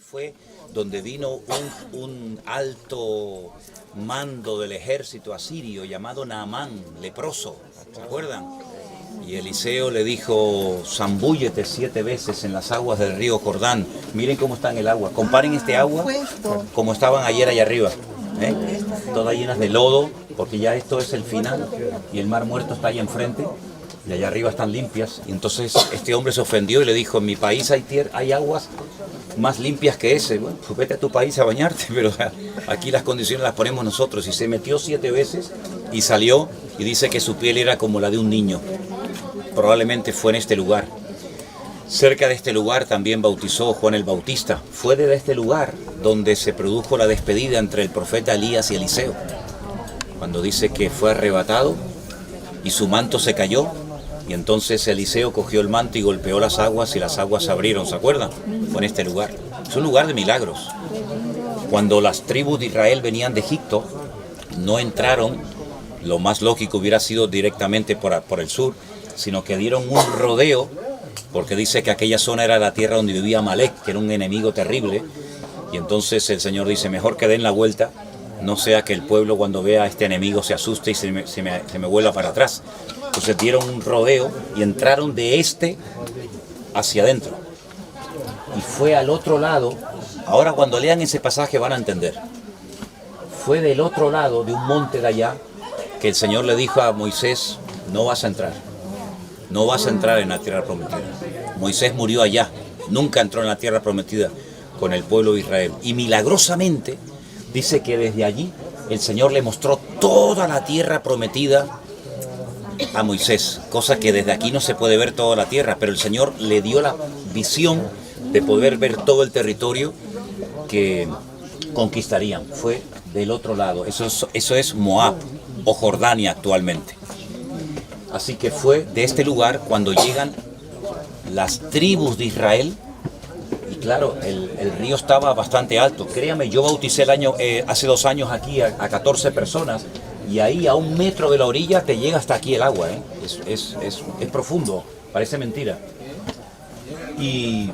fue donde vino un alto mando del ejército asirio llamado Naamán, leproso, ¿se acuerdan? Y Eliseo le dijo, zambúllete 7 veces en las aguas del río Jordán. Miren cómo está en el agua. Comparen este agua como estaban ayer allá arriba, todas llenas de lodo, porque ya esto es el final y el mar muerto está ahí enfrente y allá arriba están limpias. Y entonces este hombre se ofendió y le dijo, en mi país hay aguas más limpias que ese. Bueno, pues vete a tu país a bañarte, pero aquí las condiciones las ponemos nosotros. Y se metió 7 veces y salió, y dice que su piel era como la de un niño. Probablemente fue en este lugar. Cerca de este lugar también bautizó Juan el Bautista. Fue de este lugar donde se produjo la despedida entre el profeta Elías y Eliseo, cuando dice que fue arrebatado y su manto se cayó, y entonces Eliseo cogió el manto y golpeó las aguas y las aguas se abrieron, ¿se acuerdan? Fue en este lugar. Es un lugar de milagros. Cuando las tribus de Israel venían de Egipto, no entraron, lo más lógico hubiera sido directamente por el sur, sino que dieron un rodeo, porque dice que aquella zona era la tierra donde vivía Amalek, que era un enemigo terrible, y entonces el Señor dice, mejor que den la vuelta, no sea que el pueblo cuando vea a este enemigo se asuste y se me vuelva para atrás. Entonces dieron un rodeo y entraron de este hacia adentro. Y fue al otro lado, ahora cuando lean ese pasaje van a entender, fue del otro lado de un monte de allá que el Señor le dijo a Moisés, no vas a entrar. No vas a entrar en la tierra prometida. Moisés murió allá, nunca entró en la tierra prometida con el pueblo de Israel. Y milagrosamente dice que desde allí el Señor le mostró toda la tierra prometida a Moisés, cosa que desde aquí no se puede ver toda la tierra, pero el Señor le dio la visión de poder ver todo el territorio que conquistarían. Fue del otro lado, eso es Moab o Jordania actualmente. Así que fue de este lugar cuando llegan las tribus de Israel. Y claro, el río estaba bastante alto. Créame, yo bauticé hace 2 años aquí a 14 personas. Y ahí a 1 metro de la orilla te llega hasta aquí el agua. Es profundo, parece mentira. Y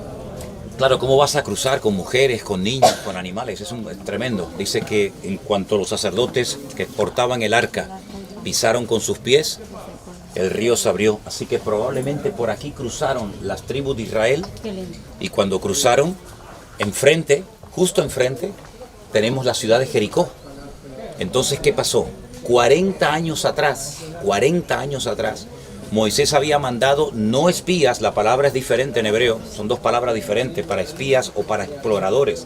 claro, ¿cómo vas a cruzar con mujeres, con niños, con animales? Es tremendo. Dice que en cuanto los sacerdotes que portaban el arca pisaron con sus pies, el río se abrió. Así que probablemente por aquí cruzaron las tribus de Israel. Y cuando cruzaron, enfrente, justo enfrente, tenemos la ciudad de Jericó. Entonces, ¿qué pasó? 40 años atrás, Moisés había mandado no espías, la palabra es diferente en hebreo, son 2 palabras diferentes, para espías o para exploradores.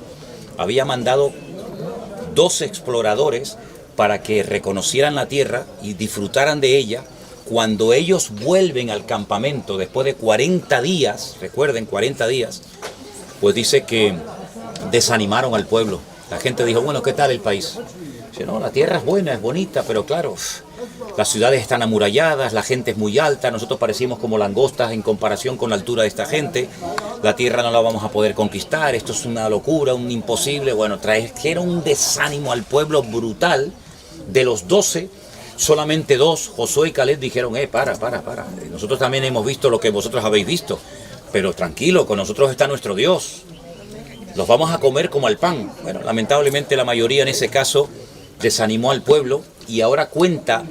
Había mandado 12 exploradores para que reconocieran la tierra y disfrutaran de ella. Cuando ellos vuelven al campamento después de 40 días, recuerden, 40 días, pues dice que desanimaron al pueblo. La gente dijo, bueno, ¿qué tal el país? Dice, no, la tierra es buena, es bonita, pero claro, las ciudades están amuralladas, la gente es muy alta, nosotros parecíamos como langostas en comparación con la altura de esta gente, la tierra no la vamos a poder conquistar, esto es una locura, un imposible. Bueno, trajeron un desánimo al pueblo brutal. De los 12, solamente 2, Josué y Caleb, dijeron, para. Nosotros también hemos visto lo que vosotros habéis visto, pero tranquilo, con nosotros está nuestro Dios. Los vamos a comer como al pan. Bueno, lamentablemente la mayoría en ese caso desanimó al pueblo, y ahora cuenta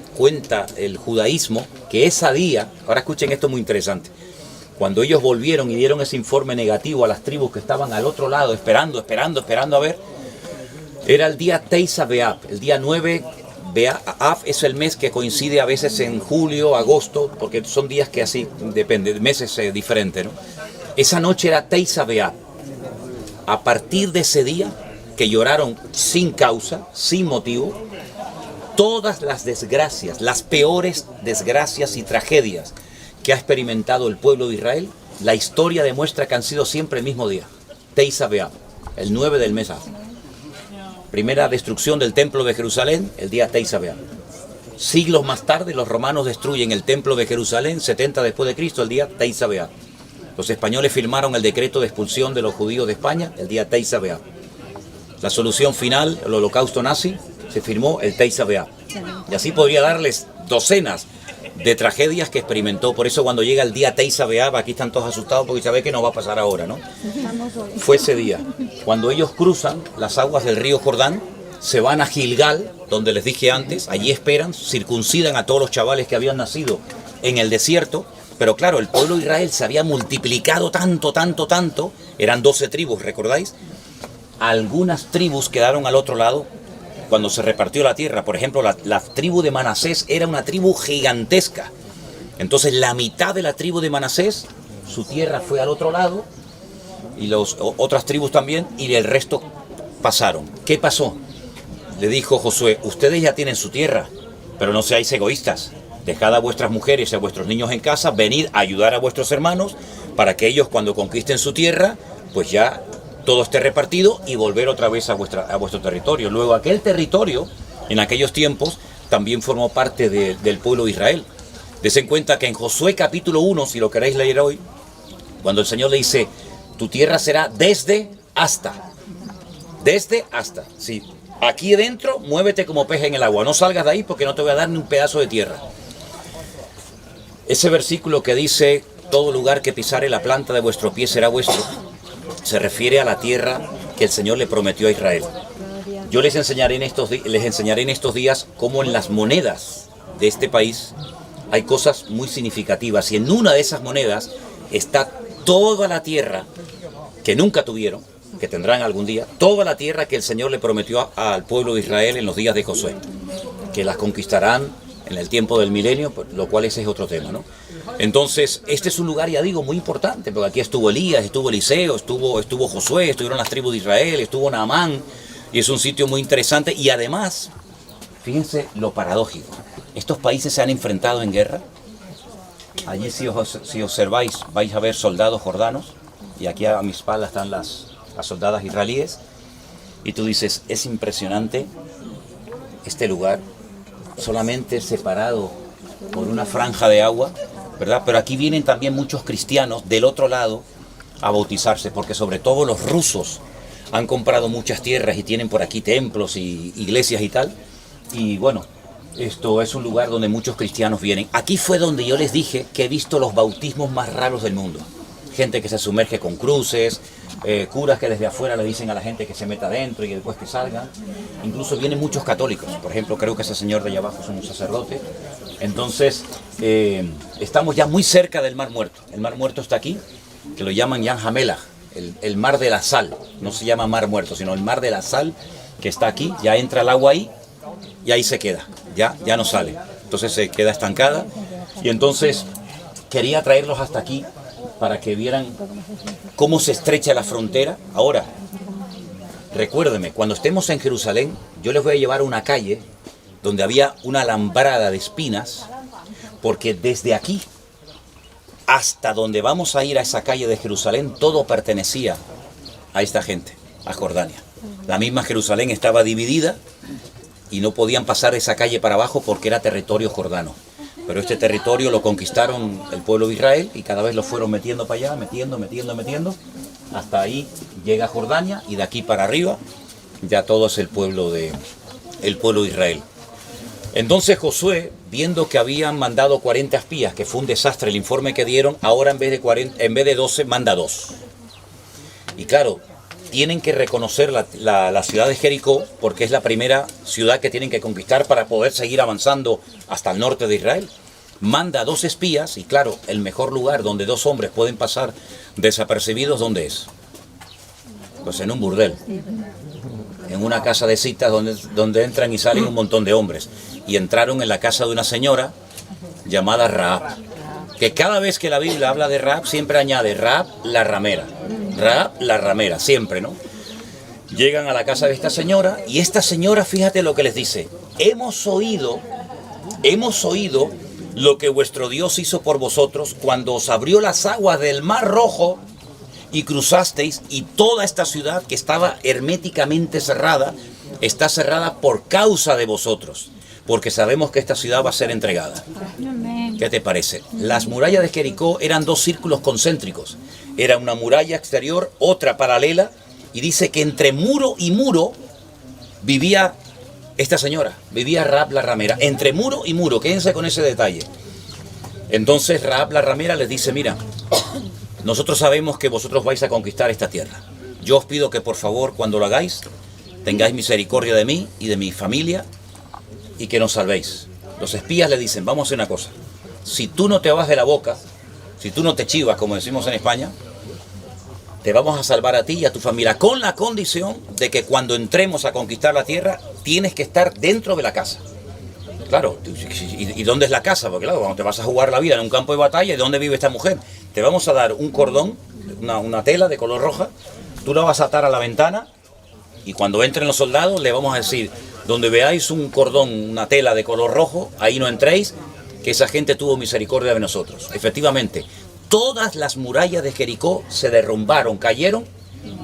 el judaísmo que ese día, ahora escuchen esto muy interesante, cuando ellos volvieron y dieron ese informe negativo a las tribus que estaban al otro lado, esperando a ver, era el día Teisá B'Av, el día 9. Av es el mes que coincide a veces en julio, agosto, porque son días que así, depende, meses diferentes, ¿no? Esa noche era Teisá B'Av. A partir de ese día, que lloraron sin causa, sin motivo, todas las desgracias, las peores desgracias y tragedias que ha experimentado el pueblo de Israel, la historia demuestra que han sido siempre el mismo día, Teisá B'Av, el 9 del mes Av. Primera destrucción del templo de Jerusalén, el día Teisá B'Av. Siglos más tarde, los romanos destruyen el templo de Jerusalén, 70 después de Cristo, el día Teisá B'Av. Los españoles firmaron el decreto de expulsión de los judíos de España, el día Teisá B'Av. La solución final, el holocausto nazi, se firmó el Teisá B'Av. Y así podría darles docenas de tragedias que experimentó. Por eso cuando llega el día Teisá B'Av, aquí están todos asustados porque saben que no va a pasar ahora, ¿no? Fue ese día. Cuando ellos cruzan las aguas del río Jordán, se van a Gilgal, donde les dije antes, allí esperan, circuncidan a todos los chavales que habían nacido en el desierto. Pero claro, el pueblo de Israel se había multiplicado tanto, eran 12 tribus, ¿recordáis? Algunas tribus quedaron al otro lado cuando se repartió la tierra. Por ejemplo, la tribu de Manasés era una tribu gigantesca. Entonces la mitad de la tribu de Manasés, su tierra fue al otro lado, y otras tribus también, y el resto pasaron. ¿Qué pasó? Le dijo Josué, ustedes ya tienen su tierra, pero no seáis egoístas. Dejad a vuestras mujeres y a vuestros niños en casa, venid a ayudar a vuestros hermanos, para que ellos cuando conquisten su tierra, pues ya todo esté repartido y volver otra vez a vuestro territorio. Luego aquel territorio, en aquellos tiempos, también formó parte del pueblo de Israel. Desen cuenta que en Josué capítulo 1, si lo queréis leer hoy, cuando el Señor le dice, tu tierra será desde hasta. Desde hasta, sí. Aquí dentro, muévete como pez en el agua. No salgas de ahí porque no te voy a dar ni un pedazo de tierra. Ese versículo que dice, todo lugar que pisare la planta de vuestro pie será vuestro, se refiere a la tierra que el Señor le prometió a Israel. Yo les enseñaré en estos días cómo en las monedas de este país hay cosas muy significativas. Y en una de esas monedas está toda la tierra que nunca tuvieron, que tendrán algún día, toda la tierra que el Señor le prometió al pueblo de Israel en los días de Josué, que las conquistarán en el tiempo del milenio, lo cual ese es otro tema, ¿no? Entonces, este es un lugar, ya digo, muy importante, porque aquí estuvo Elías, estuvo Eliseo, estuvo Josué, estuvieron las tribus de Israel, estuvo Naamán, y es un sitio muy interesante, y además, fíjense lo paradójico, estos países se han enfrentado en guerra. Allí si observáis, vais a ver soldados jordanos, y aquí a mi espalda están las soldadas israelíes, y tú dices, es impresionante este lugar, solamente separado por una franja de agua, ¿verdad? Pero aquí vienen también muchos cristianos del otro lado a bautizarse, porque sobre todo los rusos han comprado muchas tierras y tienen por aquí templos y iglesias y tal, y bueno, esto es un lugar donde muchos cristianos vienen. Aquí fue donde yo les dije que he visto los bautismos más raros del mundo. Gente que se sumerge con cruces, curas que desde afuera le dicen a la gente que se meta adentro y después que salgan. Incluso vienen muchos católicos. Por ejemplo, creo que ese señor de allá abajo es un sacerdote. Entonces, estamos ya muy cerca del Mar Muerto. El Mar Muerto está aquí, que lo llaman Yam HaMelach, el Mar de la Sal. No se llama Mar Muerto, sino el Mar de la Sal, que está aquí. Ya entra el agua ahí y ahí se queda. Ya no sale. Entonces se queda estancada. Y entonces quería traerlos hasta aquí para que vieran cómo se estrecha la frontera. Ahora, recuérdeme, cuando estemos en Jerusalén, yo les voy a llevar a una calle donde había una alambrada de espinas, porque desde aquí hasta donde vamos a ir a esa calle de Jerusalén, todo pertenecía a esta gente, a Jordania. La misma Jerusalén estaba dividida y no podían pasar esa calle para abajo porque era territorio jordano. Pero este territorio lo conquistaron el pueblo de Israel y cada vez lo fueron metiendo para allá, metiendo, hasta ahí llega Jordania y de aquí para arriba ya todo es el pueblo de Israel. Entonces Josué, viendo que habían mandado 40 espías, que fue un desastre el informe que dieron, ahora en vez de 12 manda 2. Y claro, tienen que reconocer la ciudad de Jericó porque es la primera ciudad que tienen que conquistar para poder seguir avanzando hasta el norte de Israel. Manda 2 espías y claro, el mejor lugar donde 2 hombres pueden pasar desapercibidos, ¿dónde es? Pues en un burdel, en una casa de citas donde entran y salen un montón de hombres. Y entraron en la casa de una señora llamada Rahab, que cada vez que la Biblia habla de Rahab siempre añade Rahab la ramera. Rahab la ramera, siempre, ¿no? Llegan a la casa de esta señora y esta señora, fíjate lo que les dice: hemos oído lo que vuestro Dios hizo por vosotros cuando os abrió las aguas del Mar Rojo y cruzasteis, y toda esta ciudad que estaba herméticamente cerrada, está cerrada por causa de vosotros, porque sabemos que esta ciudad va a ser entregada. ¿Qué te parece? Las murallas de Jericó eran 2 círculos concéntricos. Era una muralla exterior, otra paralela, y dice que entre muro y muro vivía esta señora, vivía Rahab la ramera. Entre muro y muro, quédense con ese detalle. Entonces Rahab la ramera les dice, mira, nosotros sabemos que vosotros vais a conquistar esta tierra. Yo os pido que por favor cuando lo hagáis, tengáis misericordia de mí y de mi familia y que nos salvéis. Los espías le dicen, vamos a hacer una cosa. Si tú no te vas de la boca, si tú no te chivas, como decimos en España, te vamos a salvar a ti y a tu familia, con la condición de que cuando entremos a conquistar la tierra, tienes que estar dentro de la casa. Claro, ¿y dónde es la casa? Porque claro, cuando te vas a jugar la vida en un campo de batalla, ¿y dónde vive esta mujer? Te vamos a dar un cordón, una tela de color roja, tú la vas a atar a la ventana y cuando entren los soldados le vamos a decir, donde veáis un cordón, una tela de color rojo, ahí no entréis, que esa gente tuvo misericordia de nosotros. Efectivamente, todas las murallas de Jericó se derrumbaron, cayeron,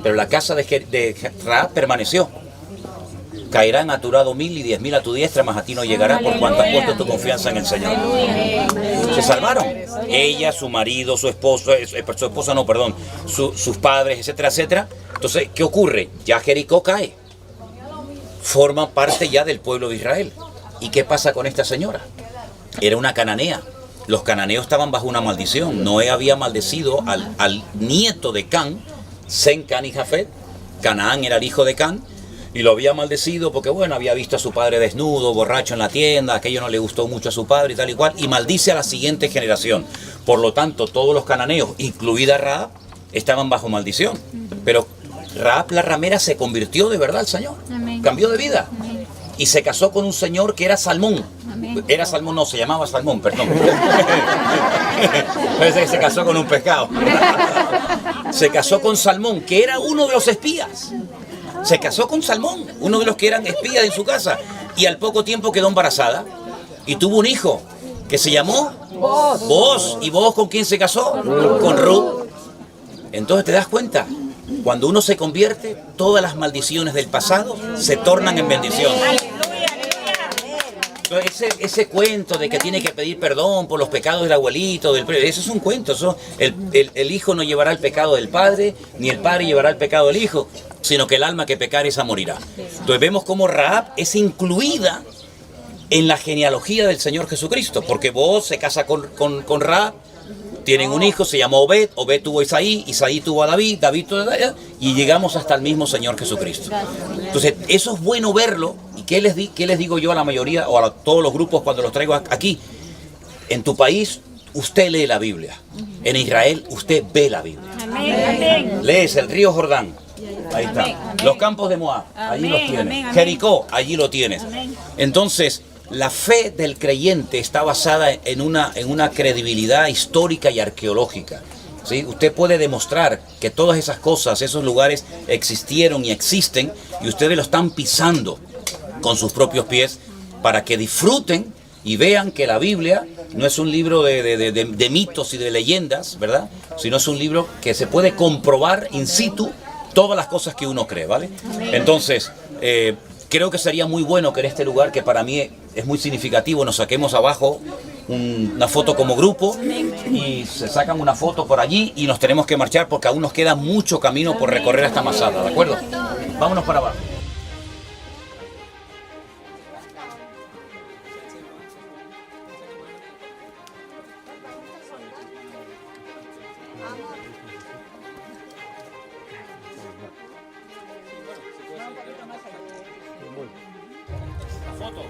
pero la casa de Rahab permaneció. Caerán a tu lado 1000 y 10.000 a tu diestra, mas a ti no llegará por cuanto has puesto tu confianza en el Señor. Se salvaron. Ella, su marido, su esposo, sus padres, etcétera, etcétera. Entonces, ¿qué ocurre? Ya Jericó cae. Forma parte ya del pueblo de Israel. ¿Y qué pasa con esta señora? Era una cananea. Los cananeos estaban bajo una maldición. Noé había maldecido al nieto de Can, Sem, Can y Jafet. Canaán era el hijo de Can. Y lo había maldecido porque, bueno, había visto a su padre desnudo, borracho en la tienda, aquello no le gustó mucho a su padre y tal y cual, y maldice a la siguiente generación. Por lo tanto, todos los cananeos, incluida Rahab, estaban bajo maldición. Pero Rahab la ramera se convirtió de verdad al Señor. Amén. Cambió de vida. Amén. Y se casó con un señor que era Salmón. Amén. Era Salmón, no, se llamaba Salmón, perdón. Parece que se casó con un pescado. Se casó con Salmón, que era uno de los espías. Se casó con Salmón, uno de los que eran espías en su casa. Y al poco tiempo quedó embarazada y tuvo un hijo que se llamó Booz. ¿Y Booz con quién se casó? Con Ruth. Entonces te das cuenta, cuando uno se convierte, todas las maldiciones del pasado se tornan en bendición. Entonces, ese cuento de que tiene que pedir perdón por los pecados del abuelito, eso es un cuento. El hijo no llevará el pecado del padre, ni el padre llevará el pecado del hijo, sino que el alma que pecare esa morirá. Entonces vemos cómo Rahab es incluida en la genealogía del Señor Jesucristo, porque Booz se casa con Rahab, tienen un hijo, se llamó Obed, Obed tuvo a Isaí, Isaí tuvo a David, David tuvo a David, y llegamos hasta el mismo Señor Jesucristo. Entonces, eso es bueno verlo, y ¿qué les digo yo a la mayoría, o a todos los grupos cuando los traigo aquí? En tu país, usted lee la Biblia. En Israel, usted ve la Biblia. Amén. Lees el río Jordán, ahí está. Amén. Los campos de Moab, allí los tienes. Jericó, allí lo tienes. Amén. Entonces, la fe del creyente está basada en una credibilidad histórica y arqueológica. ¿Sí? Usted puede demostrar que todas esas cosas, esos lugares existieron y existen, y ustedes lo están pisando con sus propios pies para que disfruten y vean que la Biblia no es un libro de mitos y de leyendas, ¿verdad? Sino es un libro que se puede comprobar in situ todas las cosas que uno cree, ¿vale? Entonces, creo que sería muy bueno que en este lugar, que para mí es muy significativo, nos saquemos abajo una foto como grupo y se sacan una foto por allí y nos tenemos que marchar porque aún nos queda mucho camino por recorrer hasta Masada, ¿de acuerdo? Vámonos para abajo. Foto.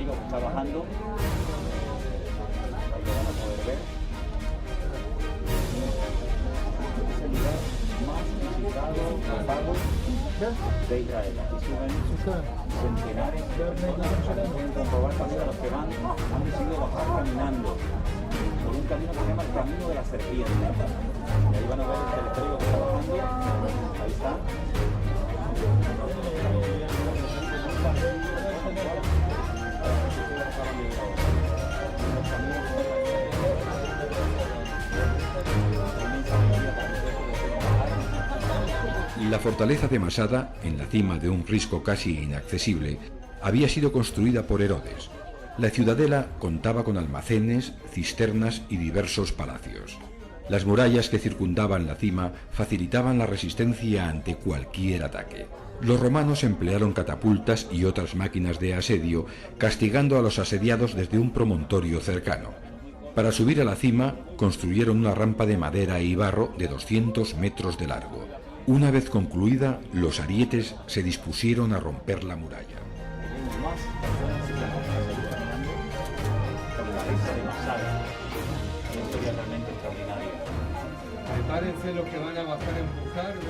estérico que está bajando. Ahí lo van a poder ver. Este es el lugar más visitado, tapado de Israel. Aquí suben centenares de personas, pueden comprobar también a los que han decidido bajar caminando por un camino que se llama el Camino de la Serpiente. Y ahí van a ver el teleférico que está bajando. Ahí está. La fortaleza de Masada, en la cima de un risco casi inaccesible, había sido construida por Herodes. La ciudadela contaba con almacenes, cisternas y diversos palacios. Las murallas que circundaban la cima facilitaban la resistencia ante cualquier ataque. Los romanos emplearon catapultas y otras máquinas de asedio, castigando a los asediados desde un promontorio cercano. Para subir a la cima, construyeron una rampa de madera y barro de 200 metros de largo. Una vez concluida, los arietes se dispusieron a romper la muralla. Prepárense los que van a bajar a empujar, ¿no?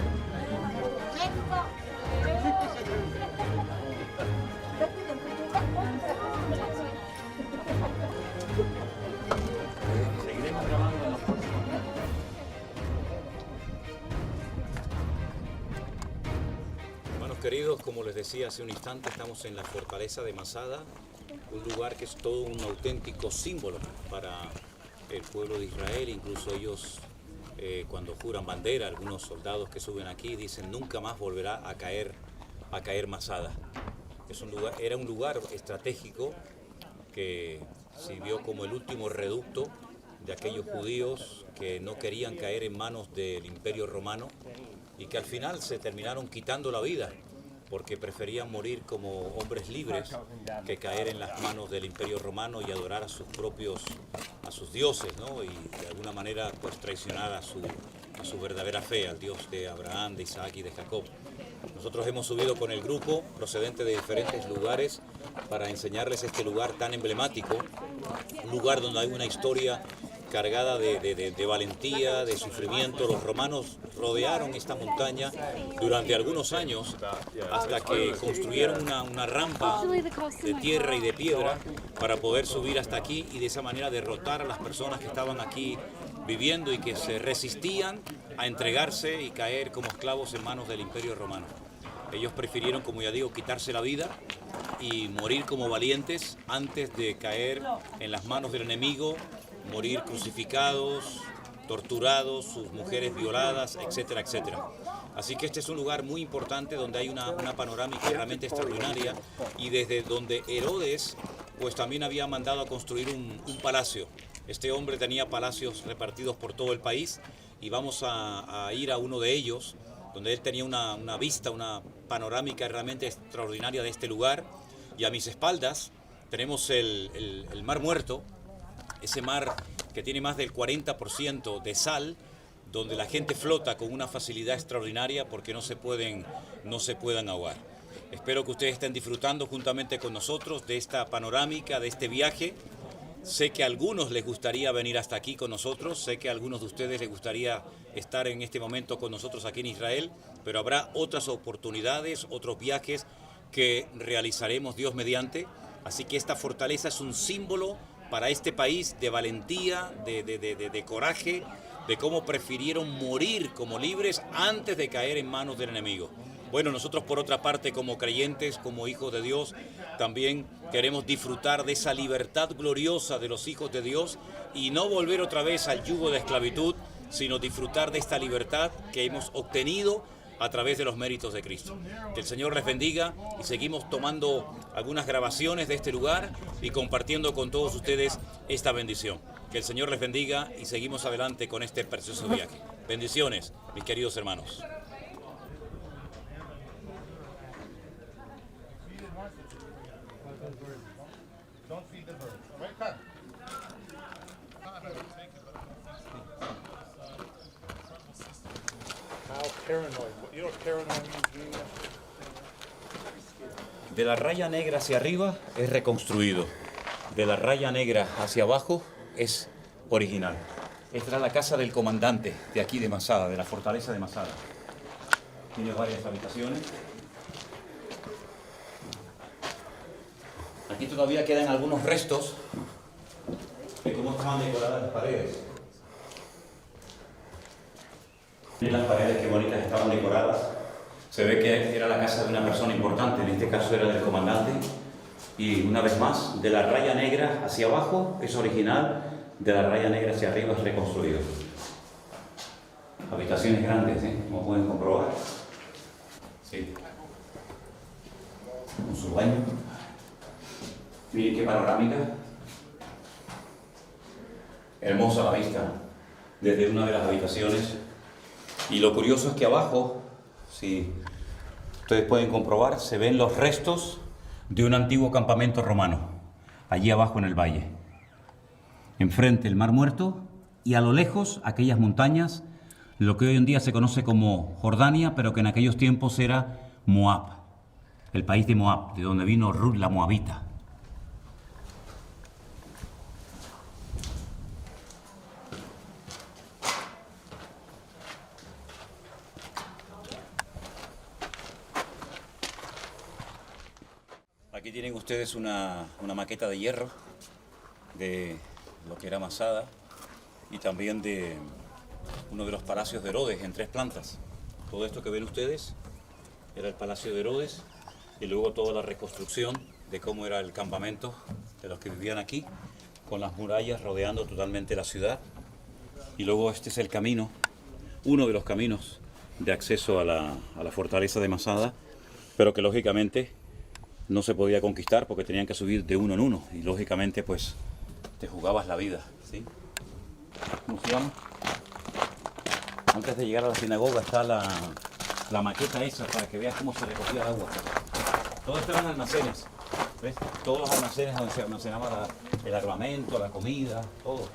Seguiremos grabando en los próximos. Hermanos queridos, como les decía hace un instante, estamos en la fortaleza de Masada, un lugar que es todo un auténtico símbolo para el pueblo de Israel. Incluso ellos, cuando juran bandera, algunos soldados que suben aquí dicen nunca más volverá a caer Masada. Era un lugar estratégico que sirvió como el último reducto de aquellos judíos que no querían caer en manos del Imperio Romano y que al final se terminaron quitando la vida porque preferían morir como hombres libres que caer en las manos del Imperio Romano y adorar a sus dioses, ¿no? Y de alguna manera pues traicionar a su verdadera fe, al Dios de Abraham, de Isaac y de Jacob. Nosotros hemos subido con el grupo procedente de diferentes lugares para enseñarles este lugar tan emblemático, un lugar donde hay una historia cargada de valentía, de sufrimiento. Los romanos rodearon esta montaña durante algunos años hasta que construyeron una rampa de tierra y de piedra para poder subir hasta aquí y de esa manera derrotar a las personas que estaban aquí viviendo y que se resistían a entregarse y caer como esclavos en manos del Imperio Romano. Ellos prefirieron, como ya digo, quitarse la vida y morir como valientes antes de caer en las manos del enemigo, morir crucificados, torturados, sus mujeres violadas, etcétera, etcétera. Así que este es un lugar muy importante donde hay una panorámica realmente extraordinaria y desde donde Herodes pues también había mandado a construir un palacio. Este hombre tenía palacios repartidos por todo el país y vamos a ir a uno de ellos donde él tenía una vista, una panorámica realmente extraordinaria de este lugar. Y a mis espaldas tenemos el Mar Muerto, ese mar que tiene más del 40% de sal, donde la gente flota con una facilidad extraordinaria porque no se pueden ahogar. Espero que ustedes estén disfrutando juntamente con nosotros de esta panorámica, de este viaje. Sé que a algunos les gustaría venir hasta aquí con nosotros, sé que a algunos de ustedes les gustaría estar en este momento con nosotros aquí en Israel, pero habrá otras oportunidades, otros viajes que realizaremos Dios mediante. Así que esta fortaleza es un símbolo para este país de valentía, de coraje, de cómo prefirieron morir como libres antes de caer en manos del enemigo. Bueno, nosotros por otra parte como creyentes, como hijos de Dios, también queremos disfrutar de esa libertad gloriosa de los hijos de Dios y no volver otra vez al yugo de esclavitud, sino disfrutar de esta libertad que hemos obtenido a través de los méritos de Cristo. Que el Señor les bendiga y seguimos tomando algunas grabaciones de este lugar y compartiendo con todos ustedes esta bendición. Que el Señor les bendiga y seguimos adelante con este precioso viaje. Bendiciones, mis queridos hermanos. Don't feed the birds. Right, Pat? How paranoid. You know what paranoid means? De la raya negra hacia arriba es reconstruido. De la raya negra hacia abajo es original. Esta era la casa del comandante de aquí de Masada, de la fortaleza de Masada. Tiene varias habitaciones. Aquí todavía quedan algunos restos de cómo estaban decoradas las paredes. Miren las paredes, qué bonitas estaban decoradas. Se ve que era la casa de una persona importante, en este caso era del comandante. Y una vez más, de la raya negra hacia abajo es original, de la raya negra hacia arriba es reconstruido. Habitaciones grandes, como pueden comprobar. Sí. Con su baño. Miren qué panorámica. Hermosa la vista desde una de las habitaciones. Y lo curioso es que abajo, si ustedes pueden comprobar, se ven los restos de un antiguo campamento romano, allí abajo en el valle. Enfrente el Mar Muerto y a lo lejos aquellas montañas, lo que hoy en día se conoce como Jordania, pero que en aquellos tiempos era Moab, el país de Moab, de donde vino Ruth la Moabita. Aquí tienen ustedes una maqueta de hierro de lo que era Masada y también de uno de los palacios de Herodes en 3 plantas. Todo esto que ven ustedes era el palacio de Herodes y luego toda la reconstrucción de cómo era el campamento de los que vivían aquí, con las murallas rodeando totalmente la ciudad. Y luego este es el camino, uno de los caminos de acceso a la fortaleza de Masada, pero que lógicamente no se podía conquistar porque tenían que subir de uno en uno y lógicamente pues te jugabas la vida, ¿sí? ¿Cómo se llama? Antes de llegar a la sinagoga está la maqueta esa para que veas cómo se recogía el agua. Todo esto eran almacenes, ¿ves? Todos los almacenes donde se almacenaba el armamento, la comida, todo.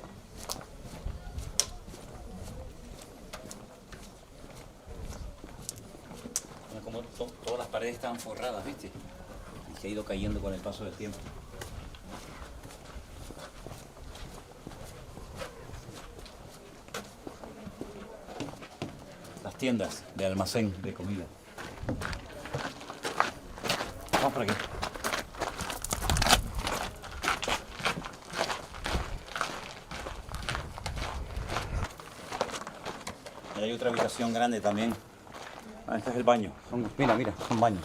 Como todas las paredes estaban forradas, ¿viste? Se ha ido cayendo con el paso del tiempo. Las tiendas de almacén de comida. Vamos por aquí. Y hay otra habitación grande también. Ah, este es el baño. Mira, son baños.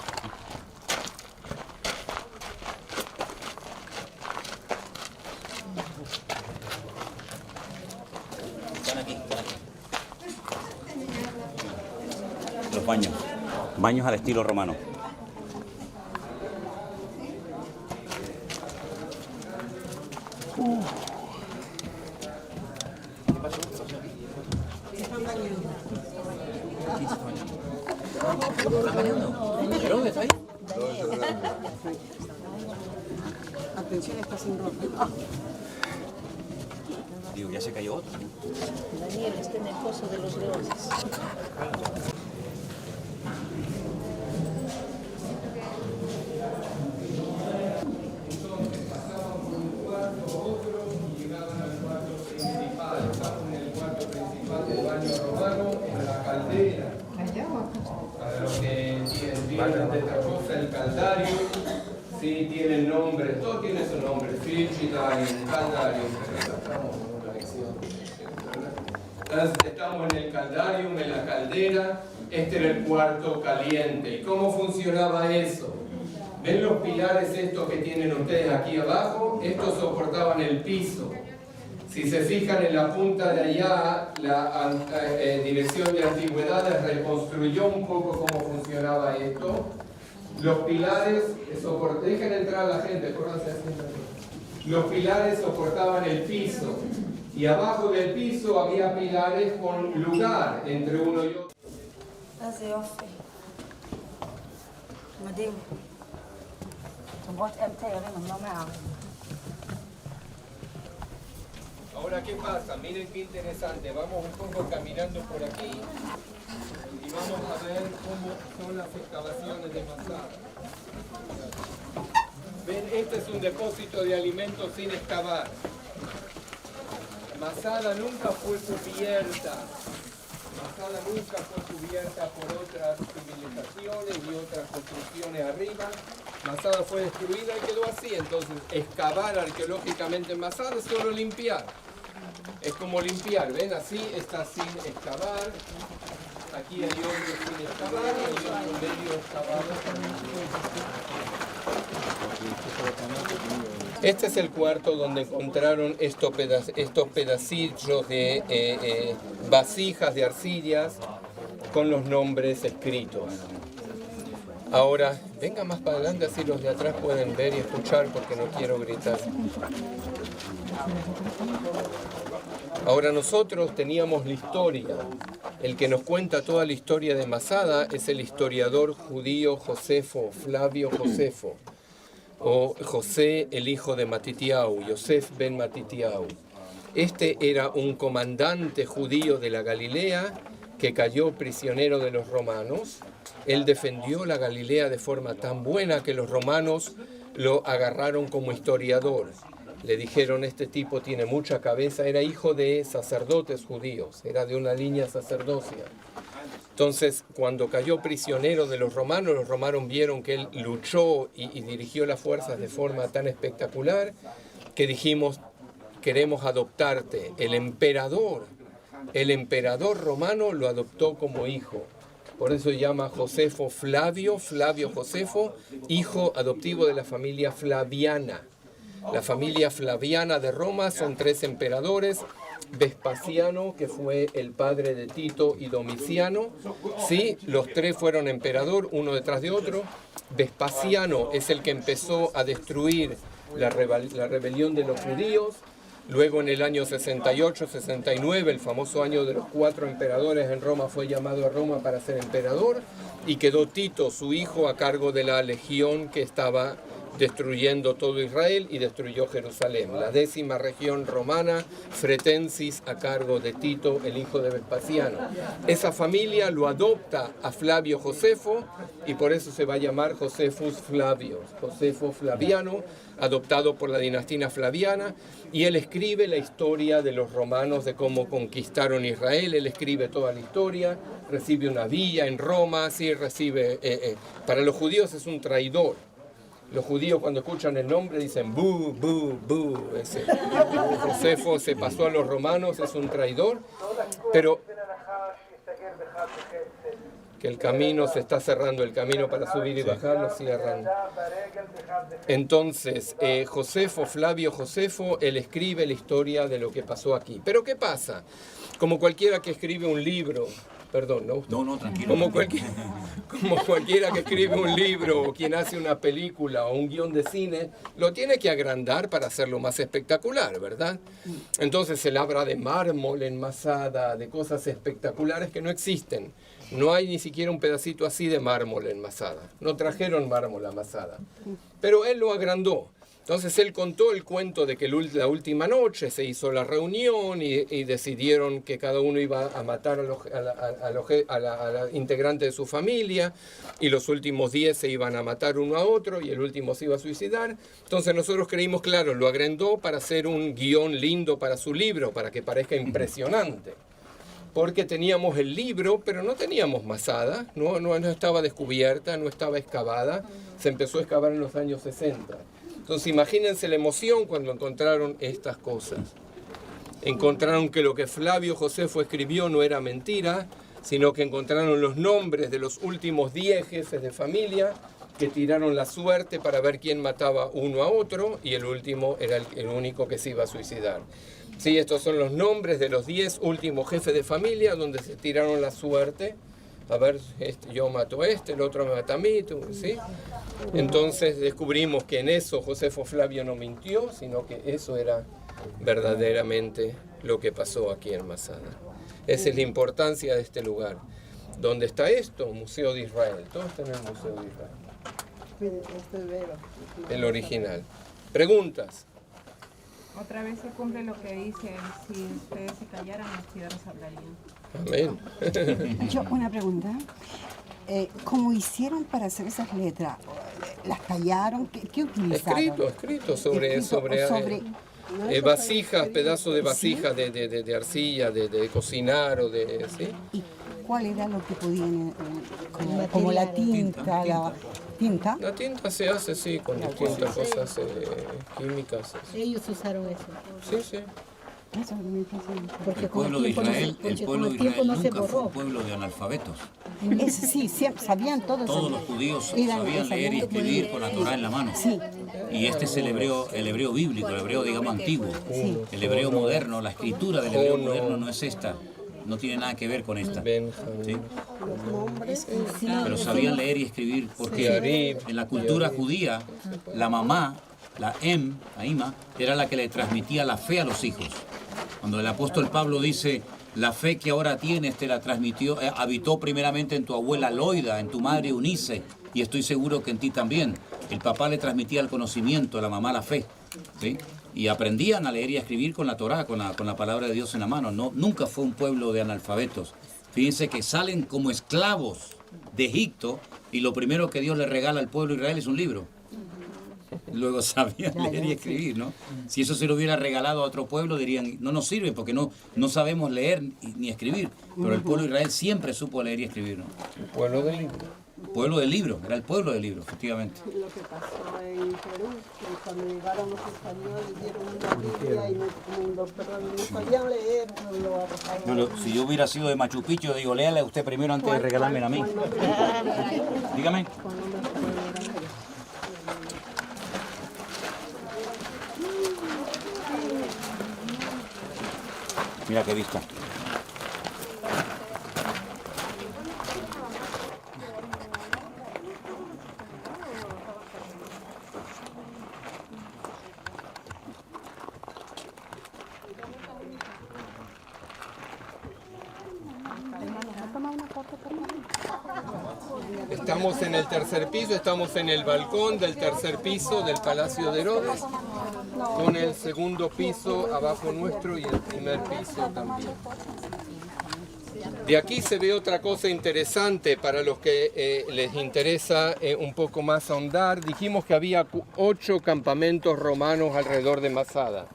Los baños al estilo romano. ¿Qué pasó? ¿Están bañando? ¿Herodes está ahí? Atención, está sin ropa. Digo, ya se cayó otro. Daniel está en el pozo de los leones. Para los que entienden de esta cosa, el caldario, sí tiene nombre, todo tiene su nombre, Frigidarium, Caldarium, estamos en el caldarium, en la caldera, este era el cuarto caliente. ¿Y cómo funcionaba eso? ¿Ven los pilares estos que tienen ustedes aquí abajo? Estos soportaban el piso. Si se fijan en la punta de allá, la Dirección de Antigüedades reconstruyó un poco cómo funcionaba esto. Los pilares soportaban, dejen entrar a la gente, córranse así. Los pilares soportaban el piso y abajo del piso había pilares con lugar entre uno y otro. זה יופי. מדהים. למרות הם תיירים, הם לא מהארץ. Ahora, ¿qué pasa? Miren qué interesante. Vamos un poco caminando por aquí. Y y vamos a ver cómo son las excavaciones de Masada. Ven, este es un depósito de alimentos sin excavar. Masada nunca fue cubierta. Masada nunca fue cubierta por otras civilizaciones y otras construcciones arriba. Masada fue destruida y quedó así. Entonces, excavar arqueológicamente en Masada es solo limpiar. Es como limpiar, ¿ven? Así está sin excavar. Aquí hay otro sin excavar y hay otro medio excavado. Este es el cuarto donde encontraron estos pedacitos de vasijas de arcillas con los nombres escritos. Ahora, venga más para adelante, así los de atrás pueden ver y escuchar porque no quiero gritar. Ahora nosotros teníamos la historia. El que nos cuenta toda la historia de Masada es el historiador judío Josefo, Flavio Josefo, o José, el hijo de Matitiau, Yosef ben Matitiau. Este era un comandante judío de la Galilea que cayó prisionero de los romanos. Él defendió la Galilea de forma tan buena que los romanos lo agarraron como historiador. Le dijeron, este tipo tiene mucha cabeza, era hijo de sacerdotes judíos, era de una línea sacerdocia. Entonces, cuando cayó prisionero de los romanos vieron que él luchó y dirigió las fuerzas de forma tan espectacular que dijimos, queremos adoptarte. El emperador romano lo adoptó como hijo. Por eso se llama Josefo Flavio Josefo, hijo adoptivo de la familia Flaviana. La familia Flaviana de Roma son 3 emperadores. Vespasiano, que fue el padre de Tito y Domiciano. Sí, los 3 fueron emperador, uno detrás de otro. Vespasiano es el que empezó a destruir la rebelión de los judíos. Luego en el año 68-69, el famoso año de los 4 emperadores en Roma, fue llamado a Roma para ser emperador y quedó Tito, su hijo, a cargo de la legión que estaba destruyendo todo Israel y destruyó Jerusalén. La 10ª región romana, Fretensis, a cargo de Tito, el hijo de Vespasiano. Esa familia lo adopta a Flavio Josefo y por eso se va a llamar Josefus Flavius, Josefo Flaviano, adoptado por la dinastía flaviana, y él escribe la historia de los romanos, de cómo conquistaron Israel. Él escribe toda la historia, recibe una villa en Roma, sí, para los judíos es un traidor. Los judíos cuando escuchan el nombre dicen bu, bu, bu. Josefo se pasó a los romanos, es un traidor, pero que el camino se está cerrando, el camino para subir y bajar lo cierran. Entonces, Josefo, Flavio Josefo, él escribe la historia de lo que pasó aquí. Pero ¿qué pasa? Como cualquiera que escribe un libro, perdón, ¿no? No, tranquilo. Como cualquiera que escribe un libro o quien hace una película o un guión de cine, lo tiene que agrandar para hacerlo más espectacular, ¿verdad? Entonces él habla de mármol en Masada, de cosas espectaculares que no existen. No hay ni siquiera un pedacito así de mármol en Masada. No trajeron mármol a Masada. Pero él lo agrandó. Entonces él contó el cuento de que la última noche se hizo la reunión y decidieron que cada uno iba a matar a la integrante de su familia y los últimos 10 se iban a matar uno a otro y el último se iba a suicidar. Entonces nosotros creímos, claro, lo agrandó para hacer un guión lindo para su libro, para que parezca impresionante. Porque teníamos el libro, pero no teníamos Masada, no estaba descubierta, no estaba excavada, se empezó a excavar en los años 60. Entonces imagínense la emoción cuando encontraron estas cosas. Encontraron que lo que Flavio Josefo escribió no era mentira, sino que encontraron los nombres de los últimos 10 jefes de familia que tiraron la suerte para ver quién mataba uno a otro y el último era el único que se iba a suicidar. Sí, estos son los nombres de los 10 últimos jefes de familia donde se tiraron la suerte. A ver, yo mato a el otro me mata a mí, ¿sí? Entonces descubrimos que en eso Josefo Flavio no mintió, sino que eso era verdaderamente lo que pasó aquí en Masada. Esa es la importancia de este lugar. ¿Dónde está esto? Museo de Israel. Todo está en el Museo de Israel. El original. ¿Preguntas? Otra vez se cumple lo que dice, si ustedes se callaran, las piedras hablarían. Amén. Yo, una pregunta. ¿Cómo hicieron para hacer esas letras? ¿Las tallaron? ¿Qué utilizaron? Escrito sobre vasijas, pedazos de vasijas de arcilla, de cocinar o de... ¿sí? ¿Y cuál era lo que podían, como la tinta, la tinta? La tinta se hace, sí, con distintas cosas químicas. Ellos usaron eso. Sí, sí. Eso es lo que hacen. Porque El pueblo de Israel, nunca fue un pueblo de analfabetos. Eso sí, siempre, sabían todos. Todos los judíos Eran- sabían leer y escribir con la Torá en la mano. Sí. Y este es el hebreo bíblico, el hebreo, digamos, antiguo. Sí. El hebreo moderno, la escritura del hebreo moderno no es esta. No tiene nada que ver con esta. ¿Sí? Pero sabían leer y escribir porque en la cultura judía, la mamá, la Aima, era la que le transmitía la fe a los hijos. Cuando el apóstol Pablo dice, la fe que ahora tienes te la transmitió, habitó primeramente en tu abuela Loida, en tu madre Eunice, y estoy seguro que en ti también. El papá le transmitía el conocimiento, a la mamá la fe, ¿sí? Y aprendían a leer y a escribir con la Torá, con la palabra de Dios en la mano. No, nunca fue un pueblo de analfabetos. Fíjense que salen como esclavos de Egipto y lo primero que Dios le regala al pueblo de Israel es un libro. Luego sabían leer y escribir, ¿no? Si eso se lo hubiera regalado a otro pueblo, dirían, no nos sirve porque no sabemos leer ni escribir. Pero el pueblo de Israel siempre supo leer y escribir, ¿no? El pueblo del libro. Pueblo del libro, era el pueblo del libro, efectivamente. Lo que pasó en Perú, que cuando llegaron los españoles dieron una Biblia y no sabían leer, no lo arrojaron. Si yo hubiera sido de Machu Picchu, digo, léale a usted primero antes de regalarme a mí. Dígame. Mira qué vista. Estamos en el tercer piso, estamos en el balcón del tercer piso del Palacio de Herodes, con el segundo piso abajo nuestro y el primer piso también. De aquí se ve otra cosa interesante para los que les interesa un poco más ahondar. Dijimos que había 8 campamentos romanos alrededor de Masada.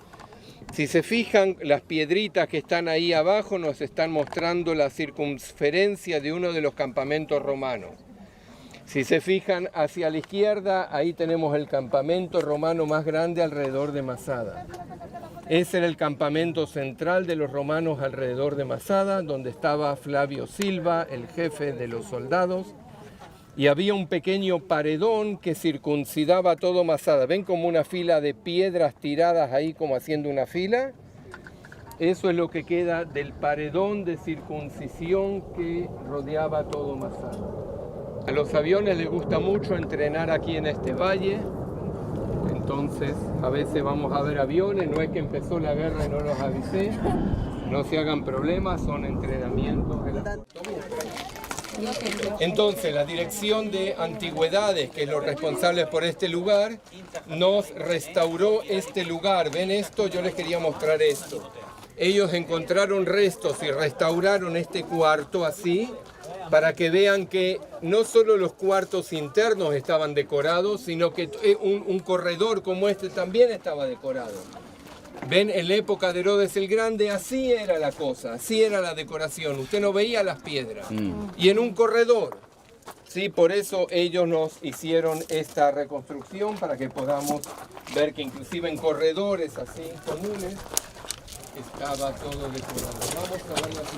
Si se fijan, las piedritas que están ahí abajo nos están mostrando la circunferencia de uno de los campamentos romanos. Si se fijan hacia la izquierda, ahí tenemos el campamento romano más grande alrededor de Masada. Ese era el campamento central de los romanos alrededor de Masada, donde estaba Flavio Silva, el jefe de los soldados, y había un pequeño paredón que circuncidaba todo Masada. ¿Ven como una fila de piedras tiradas ahí como haciendo una fila? Eso es lo que queda del paredón de circuncisión que rodeaba todo Masada. A los aviones les gusta mucho entrenar aquí en este valle, entonces a veces vamos a ver aviones, no es que empezó la guerra y no los avisé, no se hagan problemas, son entrenamientos de la... Entonces la Dirección de Antigüedades, que es lo responsable por este lugar, nos restauró este lugar. ¿Ven esto? Yo les quería mostrar esto. Ellos encontraron restos y restauraron este cuarto así, para que vean que no solo los cuartos internos estaban decorados, sino que un corredor como este también estaba decorado. Ven, en la época de Herodes el Grande así era la cosa, así era la decoración. Usted no veía las piedras. Y en un corredor. Sí, por eso ellos nos hicieron esta reconstrucción, para que podamos ver que inclusive en corredores así comunes estaba todo decorado. Vamos a verlo así.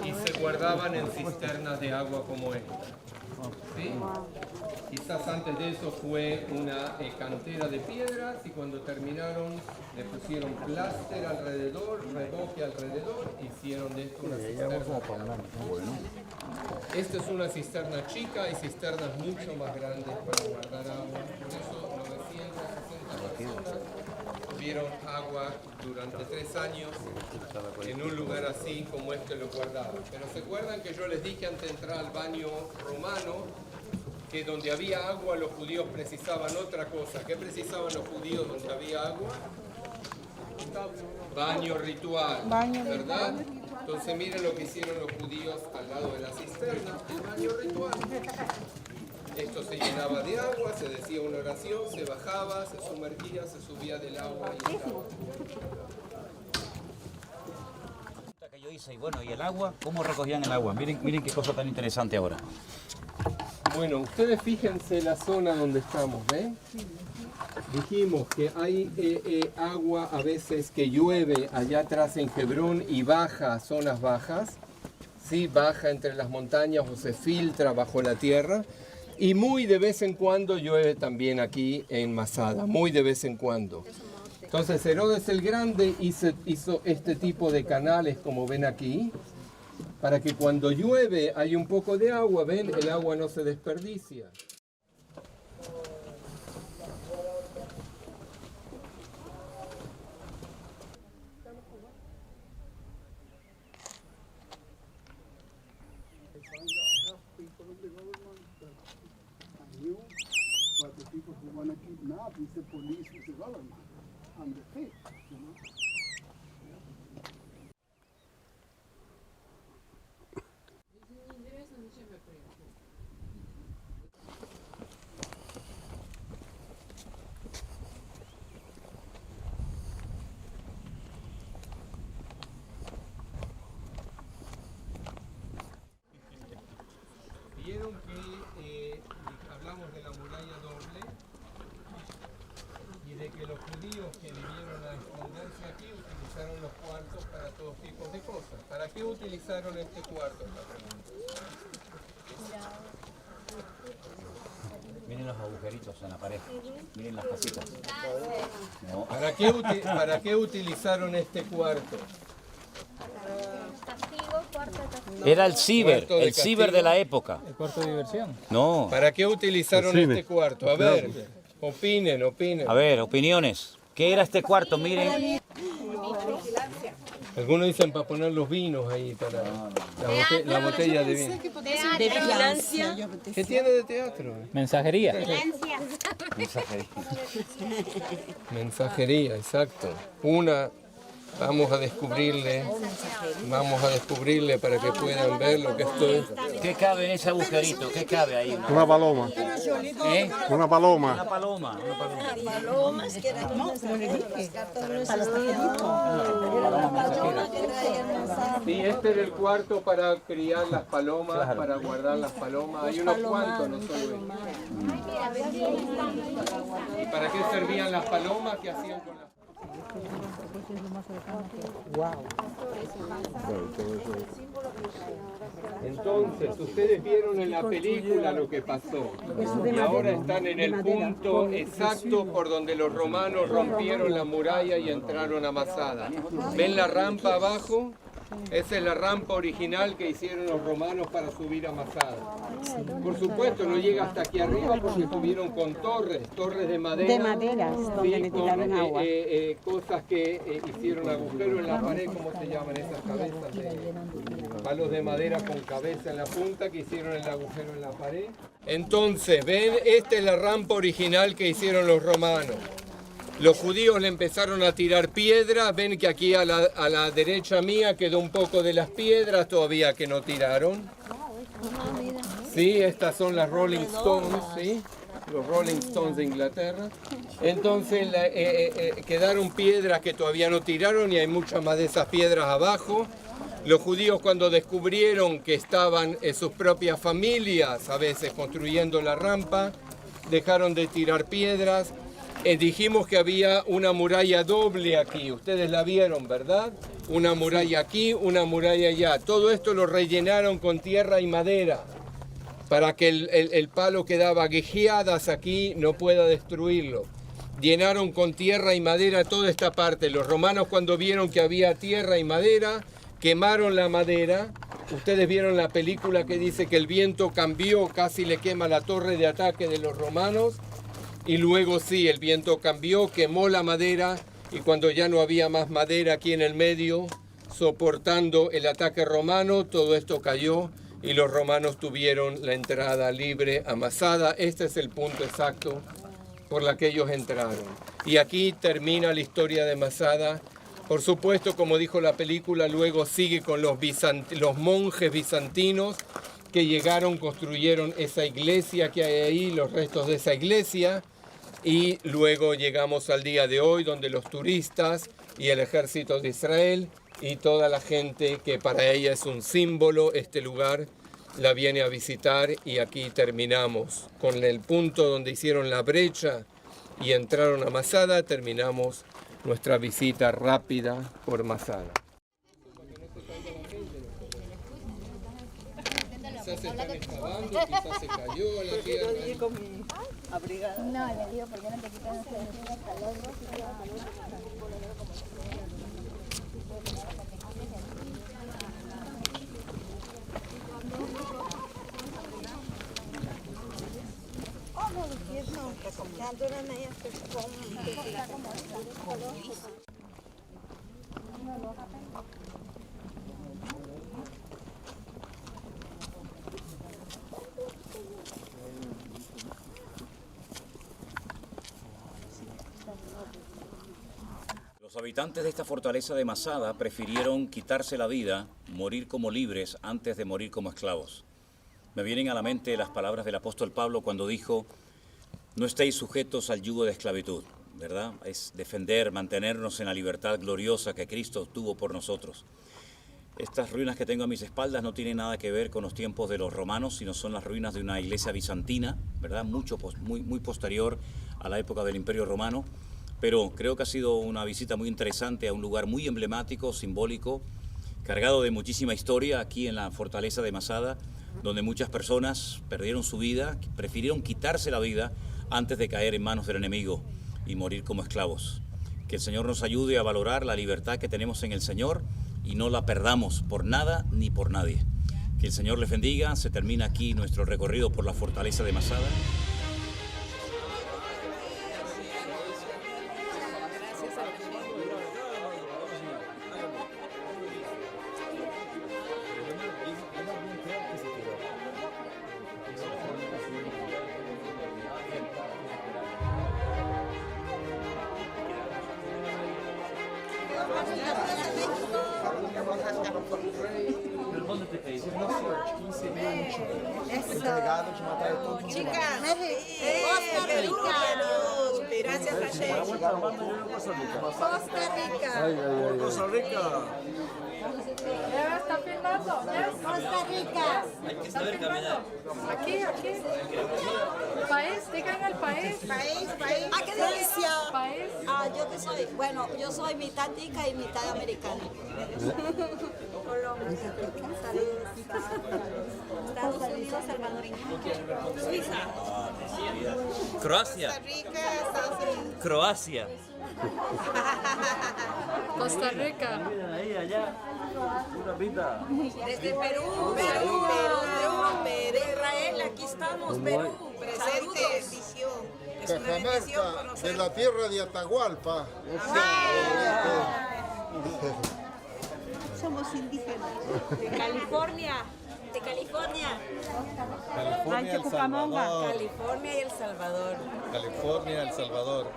Y se guardaban en cisternas de agua como esta. ¿Sí? Quizás antes de eso fue una cantera de piedras, y cuando terminaron le pusieron pláster alrededor, reboque alrededor, hicieron de esto una cisterna. Esta es una cisterna chica, hay cisternas mucho más grandes para guardar agua. Por eso 960 personas tuvieron agua durante 3 años en un lugar así como este lo guardaban. Pero ¿se acuerdan que yo les dije antes de entrar al baño romano que donde había agua los judíos precisaban otra cosa? ¿Qué precisaban los judíos donde había agua? Baño ritual, ¿verdad? Entonces miren lo que hicieron los judíos al lado de la cisterna, el baño ritual. Esto se llenaba de agua, se decía una oración, se bajaba, se sumergía, se subía del agua y estaba. Que yo hice, y bueno, ¿y el agua? ¿Cómo recogían el agua? Miren qué cosa tan interesante ahora. Bueno, ustedes fíjense la zona donde estamos, ¿ven? Dijimos que hay agua a veces que llueve allá atrás en Hebrón y baja a zonas bajas, ¿sí? Baja entre las montañas o se filtra bajo la tierra. Y muy de vez en cuando llueve también aquí en Masada, muy de vez en cuando. Entonces Herodes el Grande hizo este tipo de canales como ven aquí, para que cuando llueve hay un poco de agua, ven, el agua no se desperdicia. But the people who want to kidnap is the police, is the government, and the thief, you know. Vieron que hablamos de la muralla doble y de que los judíos que vinieron a esconderse aquí utilizaron los cuartos para todos tipos de cosas. ¿Para qué utilizaron este cuarto? Miren los agujeritos en la pared. Miren las casitas. No. ¿Para qué utilizaron este cuarto? Era el ciber, Cuarto de el ciber de la época. ¿El cuarto de diversión? No. ¿Para qué utilizaron este cuarto? A ver, opinen. A ver, opiniones. ¿Qué era este cuarto? Miren. Algunos dicen para poner los vinos ahí, para la botella de vino. De vigilancia. ¿Qué tiene de teatro? Mensajería. Mensajería, exacto. Vamos a descubrirle para que puedan ver lo que esto es. ¿Qué cabe en ese agujerito? ¿Qué cabe ahí? Una paloma. ¿Eh? Una paloma. Una paloma. Palomas que eran Sí, este era el cuarto para criar las palomas, para guardar las palomas. Hay unos cuantos, no solo ¿Y para qué servían las palomas? ¿Qué hacían con las palomas? Entonces, ustedes vieron en la película lo que pasó y ahora están en el punto exacto por donde los romanos rompieron la muralla y entraron a Masada. ¿Ven la rampa abajo? Esa es la rampa original que hicieron los romanos para subir a Masada. Por supuesto, no llega hasta aquí arriba porque estuvieron con torres de madera. De maderas, donde le tiraron agua. Cosas que hicieron agujeros en la pared, ¿cómo se llaman esas cabezas? Palos de madera con cabeza en la punta que hicieron el agujero en la pared. Entonces, ven, esta es la rampa original que hicieron los romanos. Los judíos le empezaron a tirar piedras, ven que aquí a la derecha mía quedó un poco de las piedras todavía que no tiraron. Sí, estas son las Rolling Stones, ¿sí? Los Rolling Stones de Inglaterra. Entonces quedaron piedras que todavía no tiraron y hay muchas más de esas piedras abajo. Los judíos cuando descubrieron que estaban sus propias familias a veces construyendo la rampa, dejaron de tirar piedras. Dijimos que había una muralla doble aquí, ustedes la vieron, ¿verdad? Una muralla aquí, una muralla allá. Todo esto lo rellenaron con tierra y madera para que el palo que daba guijeadas aquí no pueda destruirlo. Llenaron con tierra y madera toda esta parte. Los romanos cuando vieron que había tierra y madera, quemaron la madera. Ustedes vieron la película que dice que el viento cambió, casi le quema la torre de ataque de los romanos. Y luego sí, el viento cambió, quemó la madera y cuando ya no había más madera aquí en el medio, soportando el ataque romano, todo esto cayó y los romanos tuvieron la entrada libre a Masada. Este es el punto exacto por la que ellos entraron. Y aquí termina la historia de Masada Por supuesto, como dijo la película, luego sigue con los monjes bizantinos que llegaron, construyeron esa iglesia que hay ahí, los restos de esa iglesia, y luego llegamos al día de hoy, donde los turistas y el ejército de Israel y toda la gente que para ella es un símbolo, este lugar, la viene a visitar, y aquí terminamos con el punto donde hicieron la brecha y entraron a Masada. Terminamos nuestra visita rápida por Masada. Quizás se están excavando, quizás se cayó a la tierra. Yo llegué con mi abrigada. No, le digo, ¿por qué no te quitas el calor? Los habitantes de esta fortaleza de Masada prefirieron quitarse la vida, morir como libres antes de morir como esclavos. Me vienen a la mente las palabras del apóstol Pablo cuando dijo: no estéis sujetos al yugo de esclavitud, ¿verdad? Es defender, mantenernos en la libertad gloriosa que Cristo obtuvo por nosotros. Estas ruinas que tengo a mis espaldas no tienen nada que ver con los tiempos de los romanos, sino son las ruinas de una iglesia bizantina, ¿verdad? Muy posterior a la época del Imperio Romano. Pero creo que ha sido una visita muy interesante a un lugar muy emblemático, simbólico, cargado de muchísima historia aquí en la fortaleza de Masada, donde muchas personas perdieron su vida, prefirieron quitarse la vida antes de caer en manos del enemigo y morir como esclavos. Que el Señor nos ayude a valorar la libertad que tenemos en el Señor y no la perdamos por nada ni por nadie. Que el Señor les bendiga. Se termina aquí nuestro recorrido por la fortaleza de Masada. Aquí. País, digan el país. País. ¿A qué delicia? País. ¿Yo qué soy? Bueno, yo soy mitad tica y mitad americana. Colombia, Estados Unidos, salvadoreña. Suiza. Croacia. Costa Rica, Estados Unidos. Croacia. Costa Rica. Ahí, allá. Una pita. Desde Perú, Israel, aquí estamos, Perú, presente. Es una bendición Cajamarca, conocer. de la tierra de Atahualpa. Somos indígenas. De California. California, El Salvador. California y El Salvador. California, El Salvador.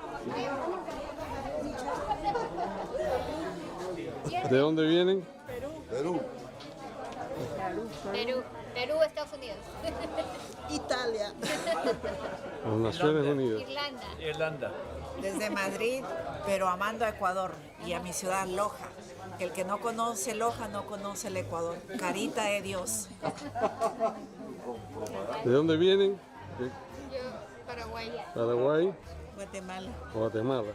¿De dónde vienen? Perú. Perú, Estados Unidos. Italia. Las Naciones Unidas. Irlanda. Desde Madrid, pero amando a Ecuador y a mi ciudad Loja. El que no conoce Loja no conoce el Ecuador. Carita de Dios. ¿De dónde vienen? Yo, Paraguay. Paraguay, Guatemala. Guatemala.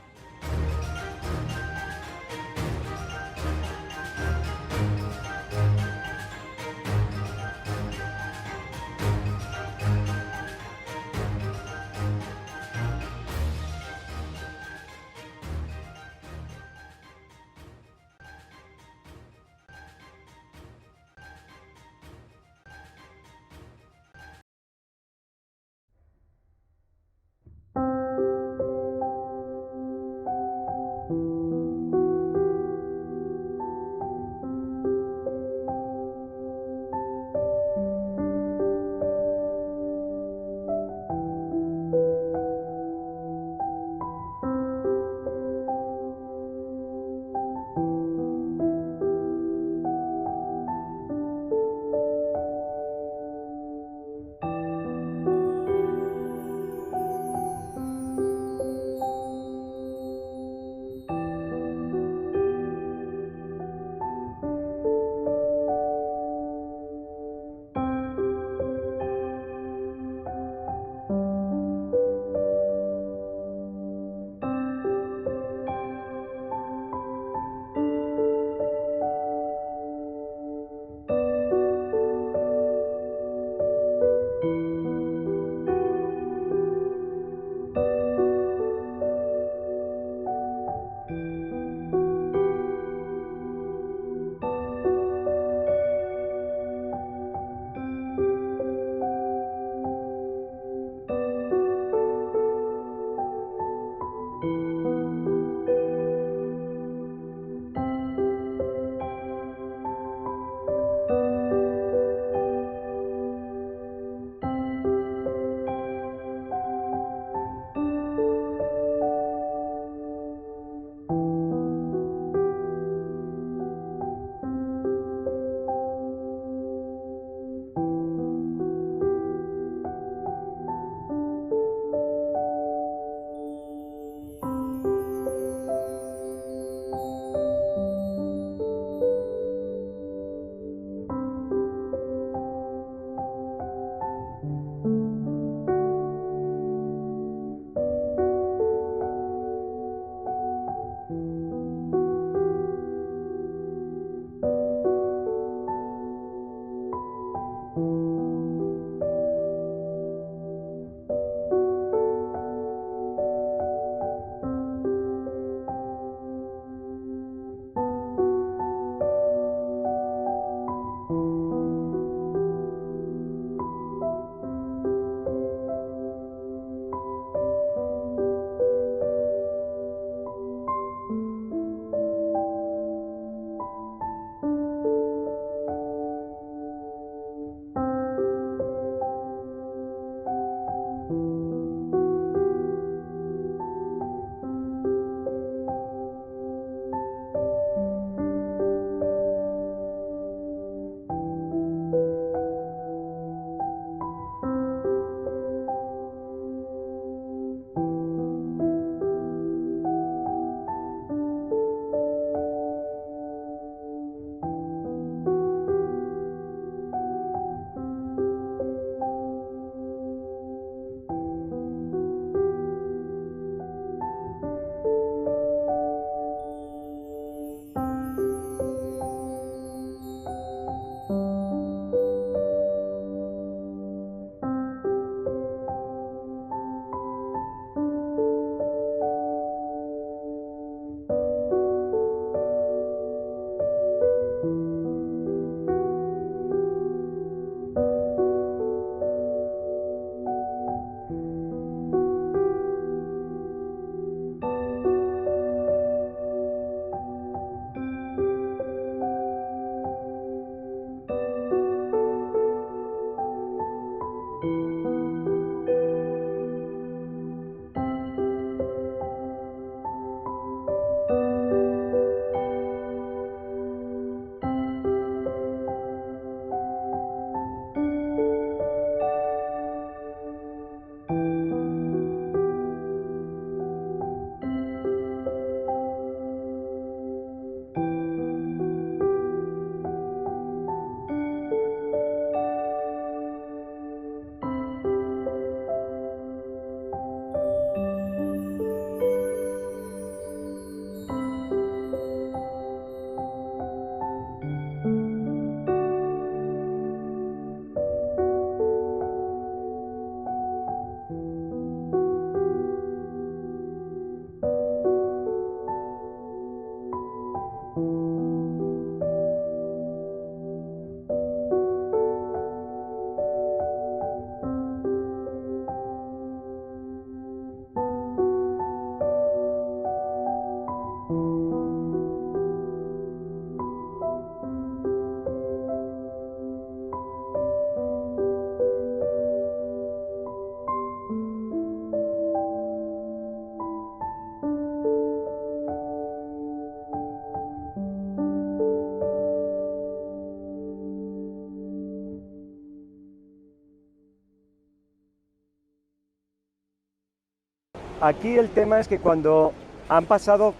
aquí el tema es que cuando han pasado,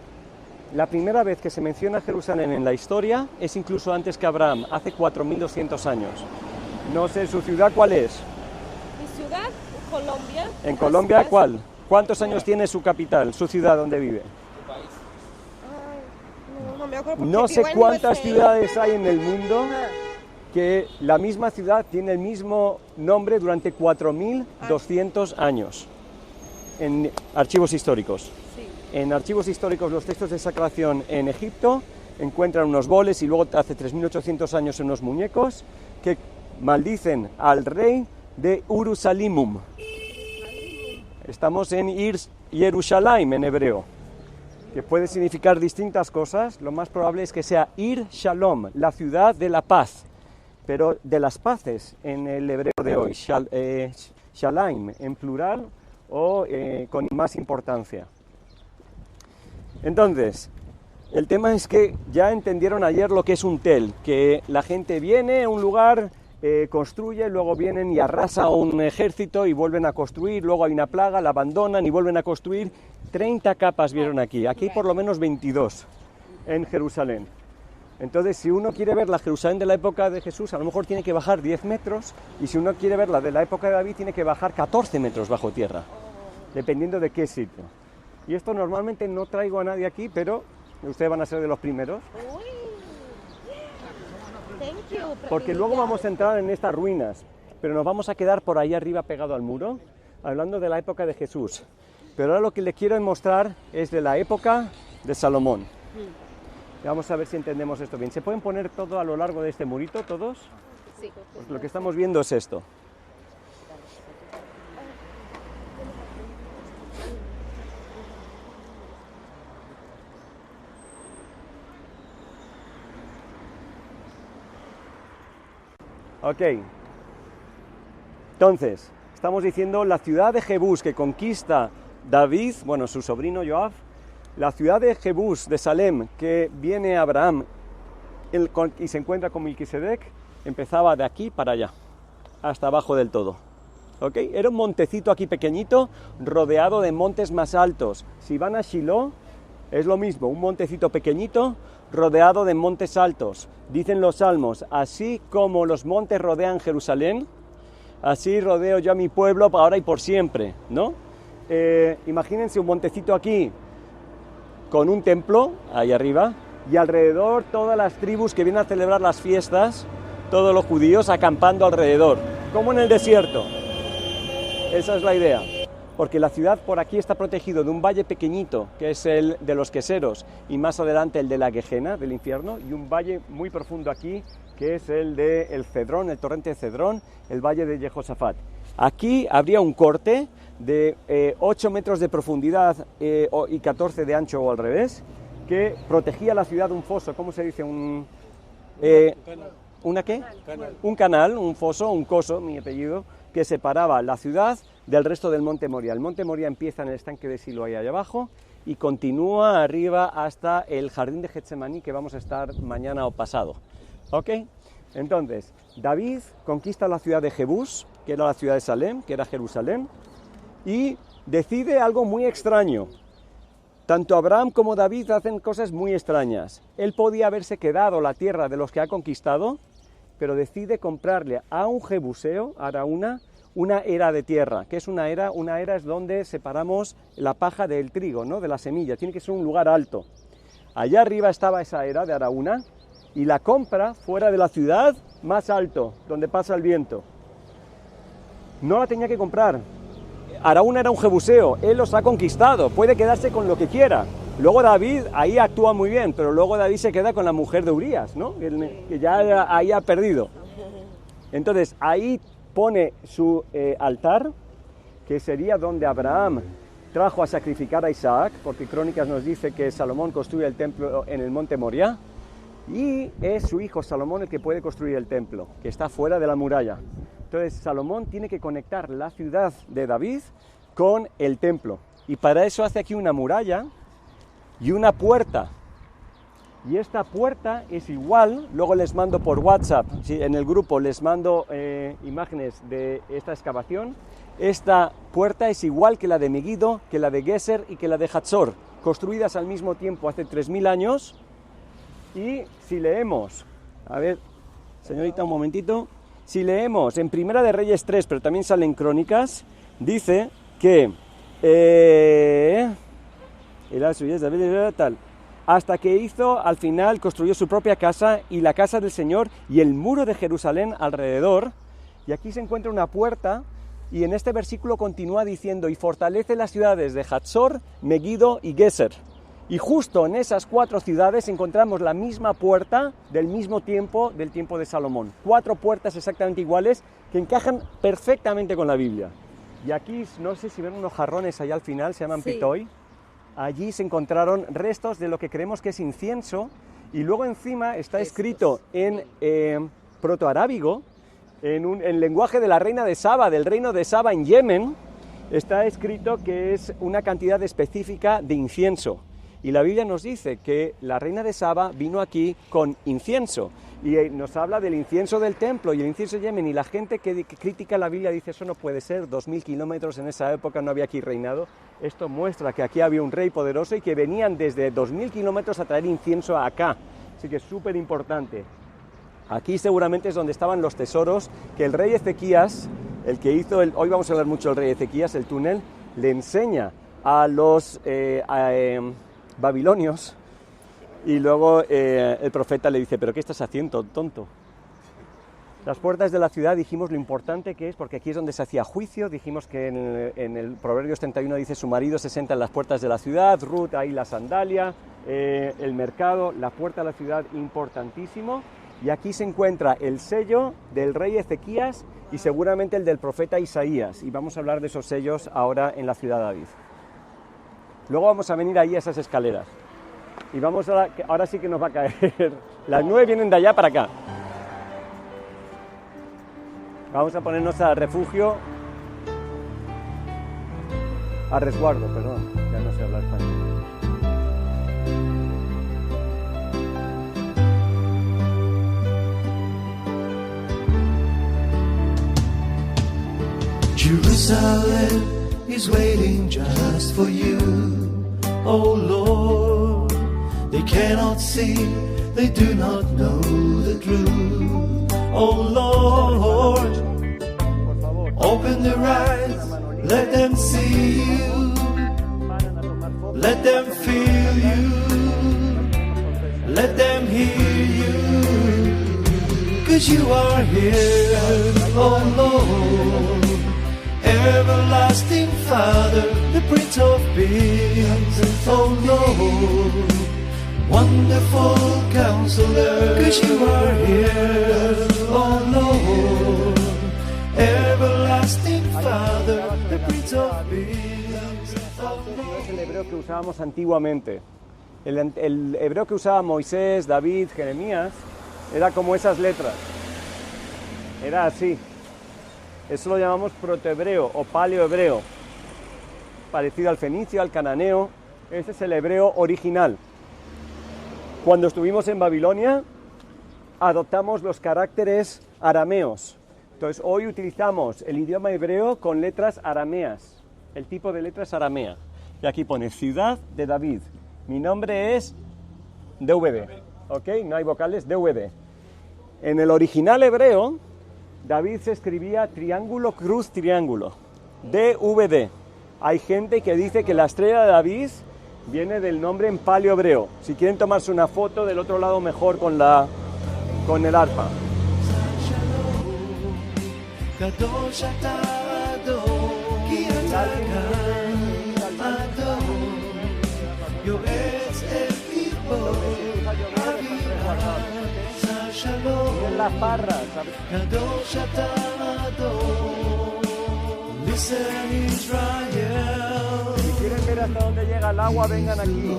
la primera vez que se menciona Jerusalén en la historia es incluso antes que Abraham, hace 4.200 años. No sé, ¿su ciudad cuál es? Mi ciudad, Colombia. ¿En Colombia cuál? ¿Cuántos años tiene su capital, su ciudad donde vive? No me acuerdo. No sé cuántas ciudades hay en el mundo que la misma ciudad tiene el mismo nombre durante 4.200 años en archivos históricos. En archivos históricos, los textos de esa creación en Egipto encuentran unos boles y luego hace 3.800 años unos muñecos que maldicen al rey de Urusalimum. Estamos en Yerushalayim en hebreo, que puede significar distintas cosas. Lo más probable es que sea Ir Shalom, la ciudad de la paz, pero de las paces en el hebreo de hoy, Shalaim en plural o con más importancia. Entonces, el tema es que ya entendieron ayer lo que es un tel, que la gente viene a un lugar, construye, luego vienen y arrasa un ejército y vuelven a construir, luego hay una plaga, la abandonan y vuelven a construir. 30 capas vieron aquí hay por lo menos 22 en Jerusalén. Entonces, si uno quiere ver la Jerusalén de la época de Jesús, a lo mejor tiene que bajar 10 metros, y si uno quiere ver la de la época de David, tiene que bajar 14 metros bajo tierra, dependiendo de qué sitio. Y esto normalmente no traigo a nadie aquí, pero ustedes van a ser de los primeros. Porque luego vamos a entrar en estas ruinas, pero nos vamos a quedar por ahí arriba pegado al muro, hablando de la época de Jesús. Pero ahora lo que les quiero mostrar es de la época de Salomón. Y vamos a ver si entendemos esto bien. ¿Se pueden poner todo a lo largo de este murito, todos? Sí. Pues lo que estamos viendo es esto. Ok, entonces, estamos diciendo la ciudad de Jebús que conquista David, bueno, su sobrino Joab, la ciudad de Jebús, de Salem, que viene Abraham y se encuentra con Melquisedec, empezaba de aquí para allá, hasta abajo del todo. ¿Ok? Era un montecito aquí pequeñito, rodeado de montes más altos. Si van a Shiloh, es lo mismo, un montecito pequeñito, rodeado de montes altos. Dicen los salmos, así como los montes rodean Jerusalén, así rodeo yo a mi pueblo ahora y por siempre, ¿no? Imagínense un montecito aquí, con un templo, ahí arriba, y alrededor todas las tribus que vienen a celebrar las fiestas, todos los judíos acampando alrededor, como en el desierto. Esa es la idea. Porque la ciudad por aquí está protegido de un valle pequeñito, que es el de los queseros, y más adelante el de la Gehenna, del infierno, y un valle muy profundo aquí, que es el de el Cedrón, el torrente de Cedrón, el valle de Jehosafat. Aquí habría un corte de 8 metros de profundidad y 14 de ancho o al revés, que protegía la ciudad de un foso. ¿Cómo se dice? ¿Una qué? Un canal, un foso, un coso, mi apellido, que separaba la ciudad del resto del monte Moria. El monte Moria empieza en el estanque de Silo ahí allá abajo y continúa arriba hasta el jardín de Getsemaní, que vamos a estar mañana o pasado. ¿Ok? Entonces, David conquista la ciudad de Jebús, que era la ciudad de Salem, que era Jerusalén, y decide algo muy extraño. Tanto Abraham como David hacen cosas muy extrañas. Él podía haberse quedado la tierra de los que ha conquistado, pero decide comprarle a un jebuseo, Araúna, una era de tierra. ¿Qué es una era? Una era es donde separamos la paja del trigo, ¿no? De la semilla. Tiene que ser un lugar alto. Allá arriba estaba esa era de Araúna y la compra fuera de la ciudad, más alto, donde pasa el viento. No la tenía que comprar. Araúna era un jebuseo, él los ha conquistado, puede quedarse con lo que quiera. Luego David ahí actúa muy bien, pero luego David se queda con la mujer de Urías, ¿no? Que ya ahí ha perdido. Entonces ahí pone su altar, que sería donde Abraham trajo a sacrificar a Isaac, porque Crónicas nos dice que Salomón construye el templo en el monte Moriah, y es su hijo Salomón el que puede construir el templo, que está fuera de la muralla. Entonces Salomón tiene que conectar la ciudad de David con el templo, y para eso hace aquí una muralla y una puerta. Y esta puerta es igual, luego les mando por WhatsApp, ¿sí? En el grupo les mando imágenes de esta excavación. Esta puerta es igual que la de Megiddo, que la de Geser y que la de Hatzor, construidas al mismo tiempo hace 3000 años. Y si leemos, a ver, señorita, un momentito, si leemos en Primera de Reyes 3, pero también sale en Crónicas, dice que hasta que hizo, al final, construyó su propia casa y la casa del Señor y el muro de Jerusalén alrededor. Y aquí se encuentra una puerta, y en este versículo continúa diciendo, y fortalece las ciudades de Hatzor, Megiddo y Geser. Y justo en esas 4 ciudades encontramos la misma puerta del mismo tiempo, del tiempo de Salomón. 4 puertas exactamente iguales que encajan perfectamente con la Biblia. Y aquí, no sé si ven unos jarrones allá al final, se llaman pitoi. Allí se encontraron restos de lo que creemos que es incienso, y luego encima está escrito en protoarábigo, en el lenguaje de la reina de Saba, del reino de Saba en Yemen, está escrito que es una cantidad específica de incienso. Y la Biblia nos dice que la reina de Saba vino aquí con incienso, y nos habla del incienso del templo y el incienso de Yemen, y la gente que critica la Biblia dice, eso no puede ser, 2000 kilómetros en esa época no había aquí reinado. Esto muestra que aquí había un rey poderoso y que venían desde 2000 kilómetros a traer incienso acá, así que es súper importante. Aquí seguramente es donde estaban los tesoros que el rey Ezequías, el que hizo, hoy vamos a hablar mucho del rey Ezequías, el túnel, le enseña a los babilonios, y luego el profeta le dice, ¿pero qué estás haciendo, tonto? Las puertas de la ciudad, dijimos lo importante que es, porque aquí es donde se hacía juicio. Dijimos que en el Proverbios 31 dice, su marido se sienta en las puertas de la ciudad, Ruth ahí la sandalia, el mercado, la puerta de la ciudad, importantísimo. Y aquí se encuentra el sello del rey Ezequías y seguramente el del profeta Isaías, y vamos a hablar de esos sellos ahora en la ciudad de David. Luego vamos a venir ahí a esas escaleras, y vamos ahora sí que nos va a caer, las 9 vienen de allá para acá. Vamos a ponernos a refugio, a resguardo, perdón, ya no sé hablar español. Jerusalem is waiting just for you, oh Lord. They cannot see, they do not know the truth, oh Lord. Open their eyes, let them see you, let them feel you, let them hear you, 'cause you are here, oh Lord. Everlasting Father, the Prince of Peace, oh Lord. Wonderful Counselor, 'cause you are here, oh Lord. Everlasting Father, the Prince of Peace, oh Lord. Es el hebreo que usábamos antiguamente. El hebreo que usaba Moisés, David, Jeremías, era como esas letras. Era así. Eso lo llamamos protohebreo o paleohebreo, parecido al fenicio, al cananeo. Ese es el hebreo original. Cuando estuvimos en Babilonia, adoptamos los caracteres arameos. Entonces, hoy utilizamos el idioma hebreo con letras arameas, el tipo de letras aramea. Y aquí pone Ciudad de David. Mi nombre es DVD, ¿ok? No hay vocales, DVD. En el original hebreo, David se escribía triángulo, cruz, triángulo, DVD. Hay gente que dice que la estrella de David viene del nombre en paleohebreo. Si quieren tomarse una foto del otro lado, mejor con el arpa. En las barras. Si quieren ver hasta dónde llega el agua, vengan aquí.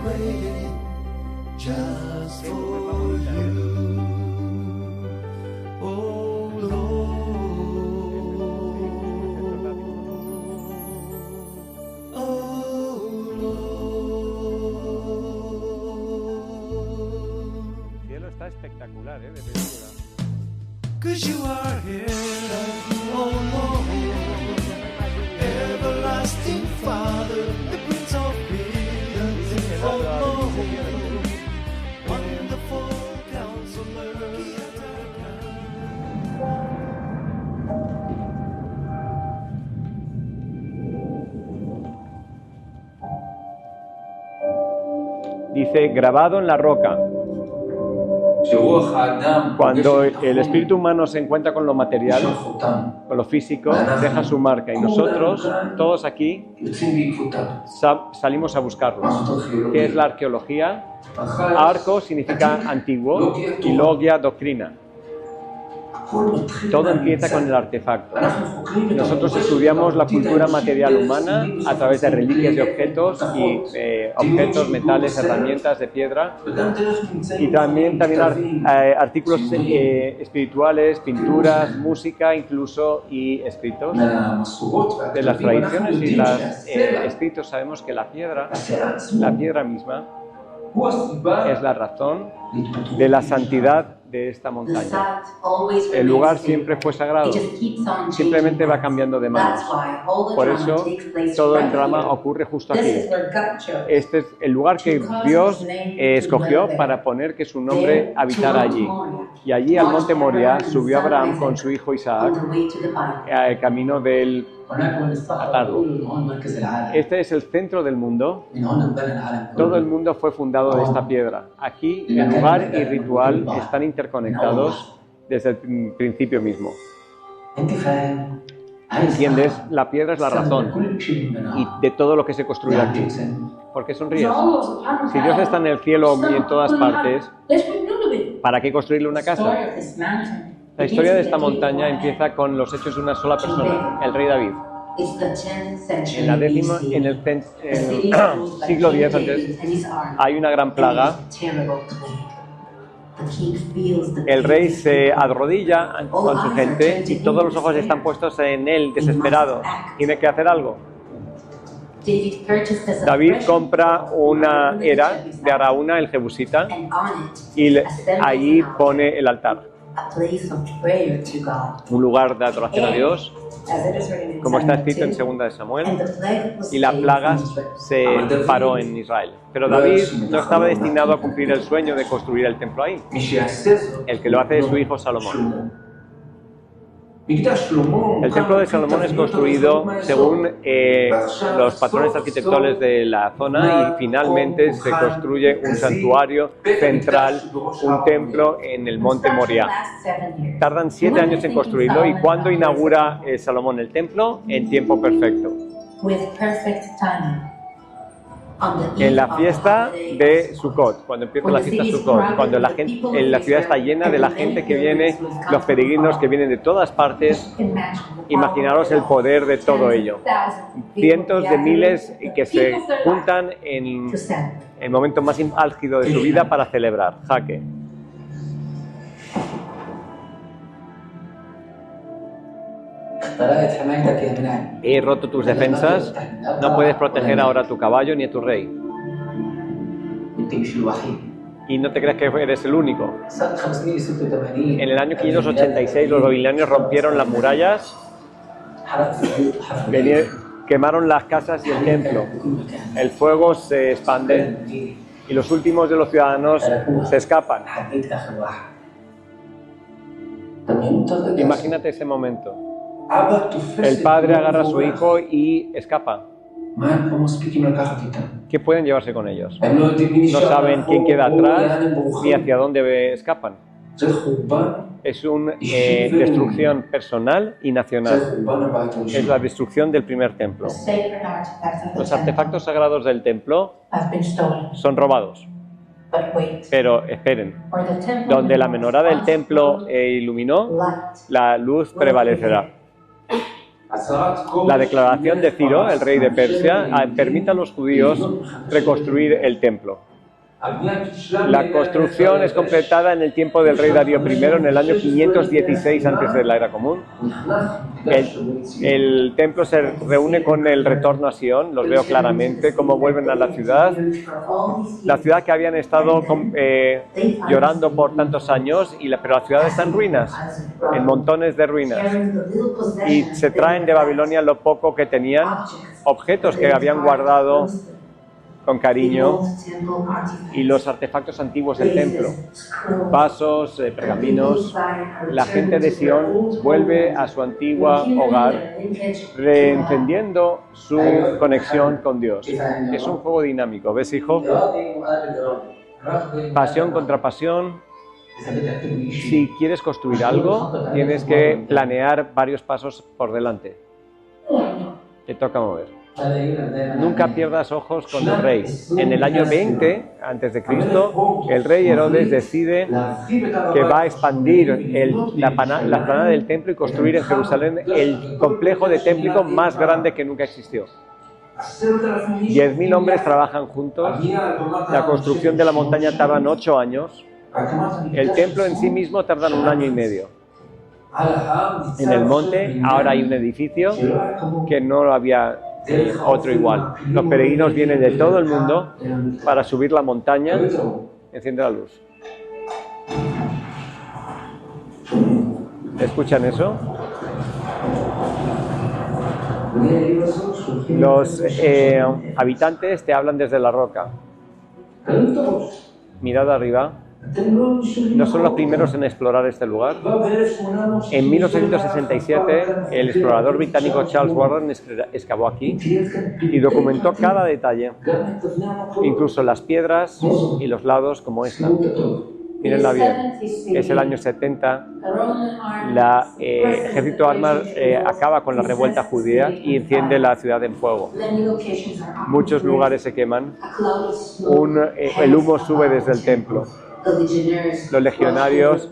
waiting just for you. Oh Lord, oh Lord. El cielo está espectacular, de película. 'Cause you are here, oh Lord, everlasting Father, the Prince of Peace, oh Lord, wonderful Counselor. Dice, grabado en la roca. Cuando el espíritu humano se encuentra con lo material, con lo físico, deja su marca y nosotros, todos aquí, salimos a buscarlos. ¿Qué es la arqueología? Arco significa antiguo y logia, doctrina. Todo empieza con el artefacto. Nosotros estudiamos la cultura material humana a través de reliquias y objetos, metales, herramientas de piedra, y también artículos espirituales, pinturas, música, incluso, y escritos. De las tradiciones y los escritos sabemos que la piedra misma, es la razón de la santidad de esta montaña. El lugar siempre fue sagrado, simplemente va cambiando de manos. Por eso todo el drama ocurre justo aquí. Este es el lugar que Dios escogió para poner que su nombre habitara allí. Y allí al monte Moria subió Abraham con su hijo Isaac al camino del atarlo. Este es el centro del mundo. Todo el mundo fue fundado de esta piedra. Aquí el lugar y ritual están interconectados desde el principio mismo. ¿Entiendes? La piedra es la razón y de todo lo que se construye aquí. ¿Por qué sonríes? Si Dios está en el cielo y en todas partes, ¿para qué construirle una casa? La historia de esta montaña empieza con los hechos de una sola persona, el rey David. En el siglo X antes, hay una gran plaga. El rey se arrodilla con su gente y todos los ojos están puestos en él, desesperado. Tiene que hacer algo. David compra una era de Araúna, el jebusita, y ahí pone el altar. Un lugar de adoración a Dios, como está escrito en 2 de Samuel, y la plaga se paró en Israel. Pero David no estaba destinado a cumplir el sueño de construir el templo ahí. El que lo hace es su hijo Salomón. El templo de Salomón es construido según los patrones arquitectónicos de la zona y finalmente se construye un santuario central, un templo en el monte Moria. Tardan 7 años en construirlo y cuando inaugura Salomón el templo, en tiempo perfecto. En la fiesta de Sukkot, cuando empieza la fiesta de Sukkot, cuando la ciudad está llena de la gente que viene, los peregrinos que vienen de todas partes, imaginaros el poder de todo ello. Cientos de miles que se juntan en el momento más álgido de su vida para celebrar, Jaque. He roto tus defensas, no puedes proteger ahora a tu caballo ni a tu rey. Y no te creas que eres el único. En el año 586 los babilonios rompieron las murallas, quemaron las casas y el templo. El fuego se expande y los últimos de los ciudadanos se escapan. Imagínate ese momento. El padre agarra a su hijo y escapa. ¿Qué pueden llevarse con ellos? No saben quién queda atrás ni hacia dónde escapan. Es una destrucción personal y nacional. Es la destrucción del primer templo. Los artefactos sagrados del templo son robados. Pero esperen, donde la menorá del templo iluminó, la luz prevalecerá. La declaración de Ciro, el rey de Persia, permite a los judíos reconstruir el templo. La construcción es completada en el tiempo del rey Darío I, en el año 516 antes de la era común. El templo se reúne con el retorno a Sion, los veo claramente, cómo vuelven a la ciudad que habían estado llorando por tantos años, pero la ciudad está en ruinas, en montones de ruinas. Y se traen de Babilonia lo poco que tenían, objetos que habían guardado con cariño, y los artefactos antiguos del templo, vasos, pergaminos. La gente de Sion vuelve a su antigua hogar, reencendiendo su conexión con Dios. Es un juego dinámico, ¿ves, hijo? Pasión contra pasión. Si quieres construir algo, tienes que planear varios pasos por delante. Te toca mover. Nunca pierdas ojos con el rey. En el año 20 a.C., el rey Herodes decide que va a expandir la explanada del templo y construir en Jerusalén el complejo de templo más grande que nunca existió. 10.000 hombres trabajan juntos. La construcción de la montaña tarda 8 años. El templo en sí mismo tarda 1 año y medio. En el monte ahora hay un edificio que no lo había otro igual. Los peregrinos vienen de todo el mundo para subir la montaña. Enciende la luz. ¿Escuchan eso? Los habitantes te hablan desde la roca. Mirad arriba. No son los primeros en explorar este lugar. En 1867, el explorador británico Charles Warren excavó aquí y documentó cada detalle, incluso las piedras y los lados como esta. Mírenla bien. Es el año 70. El ejército armado acaba con la revuelta judía y enciende la ciudad en fuego. Muchos lugares se queman. El humo sube desde el templo. Los legionarios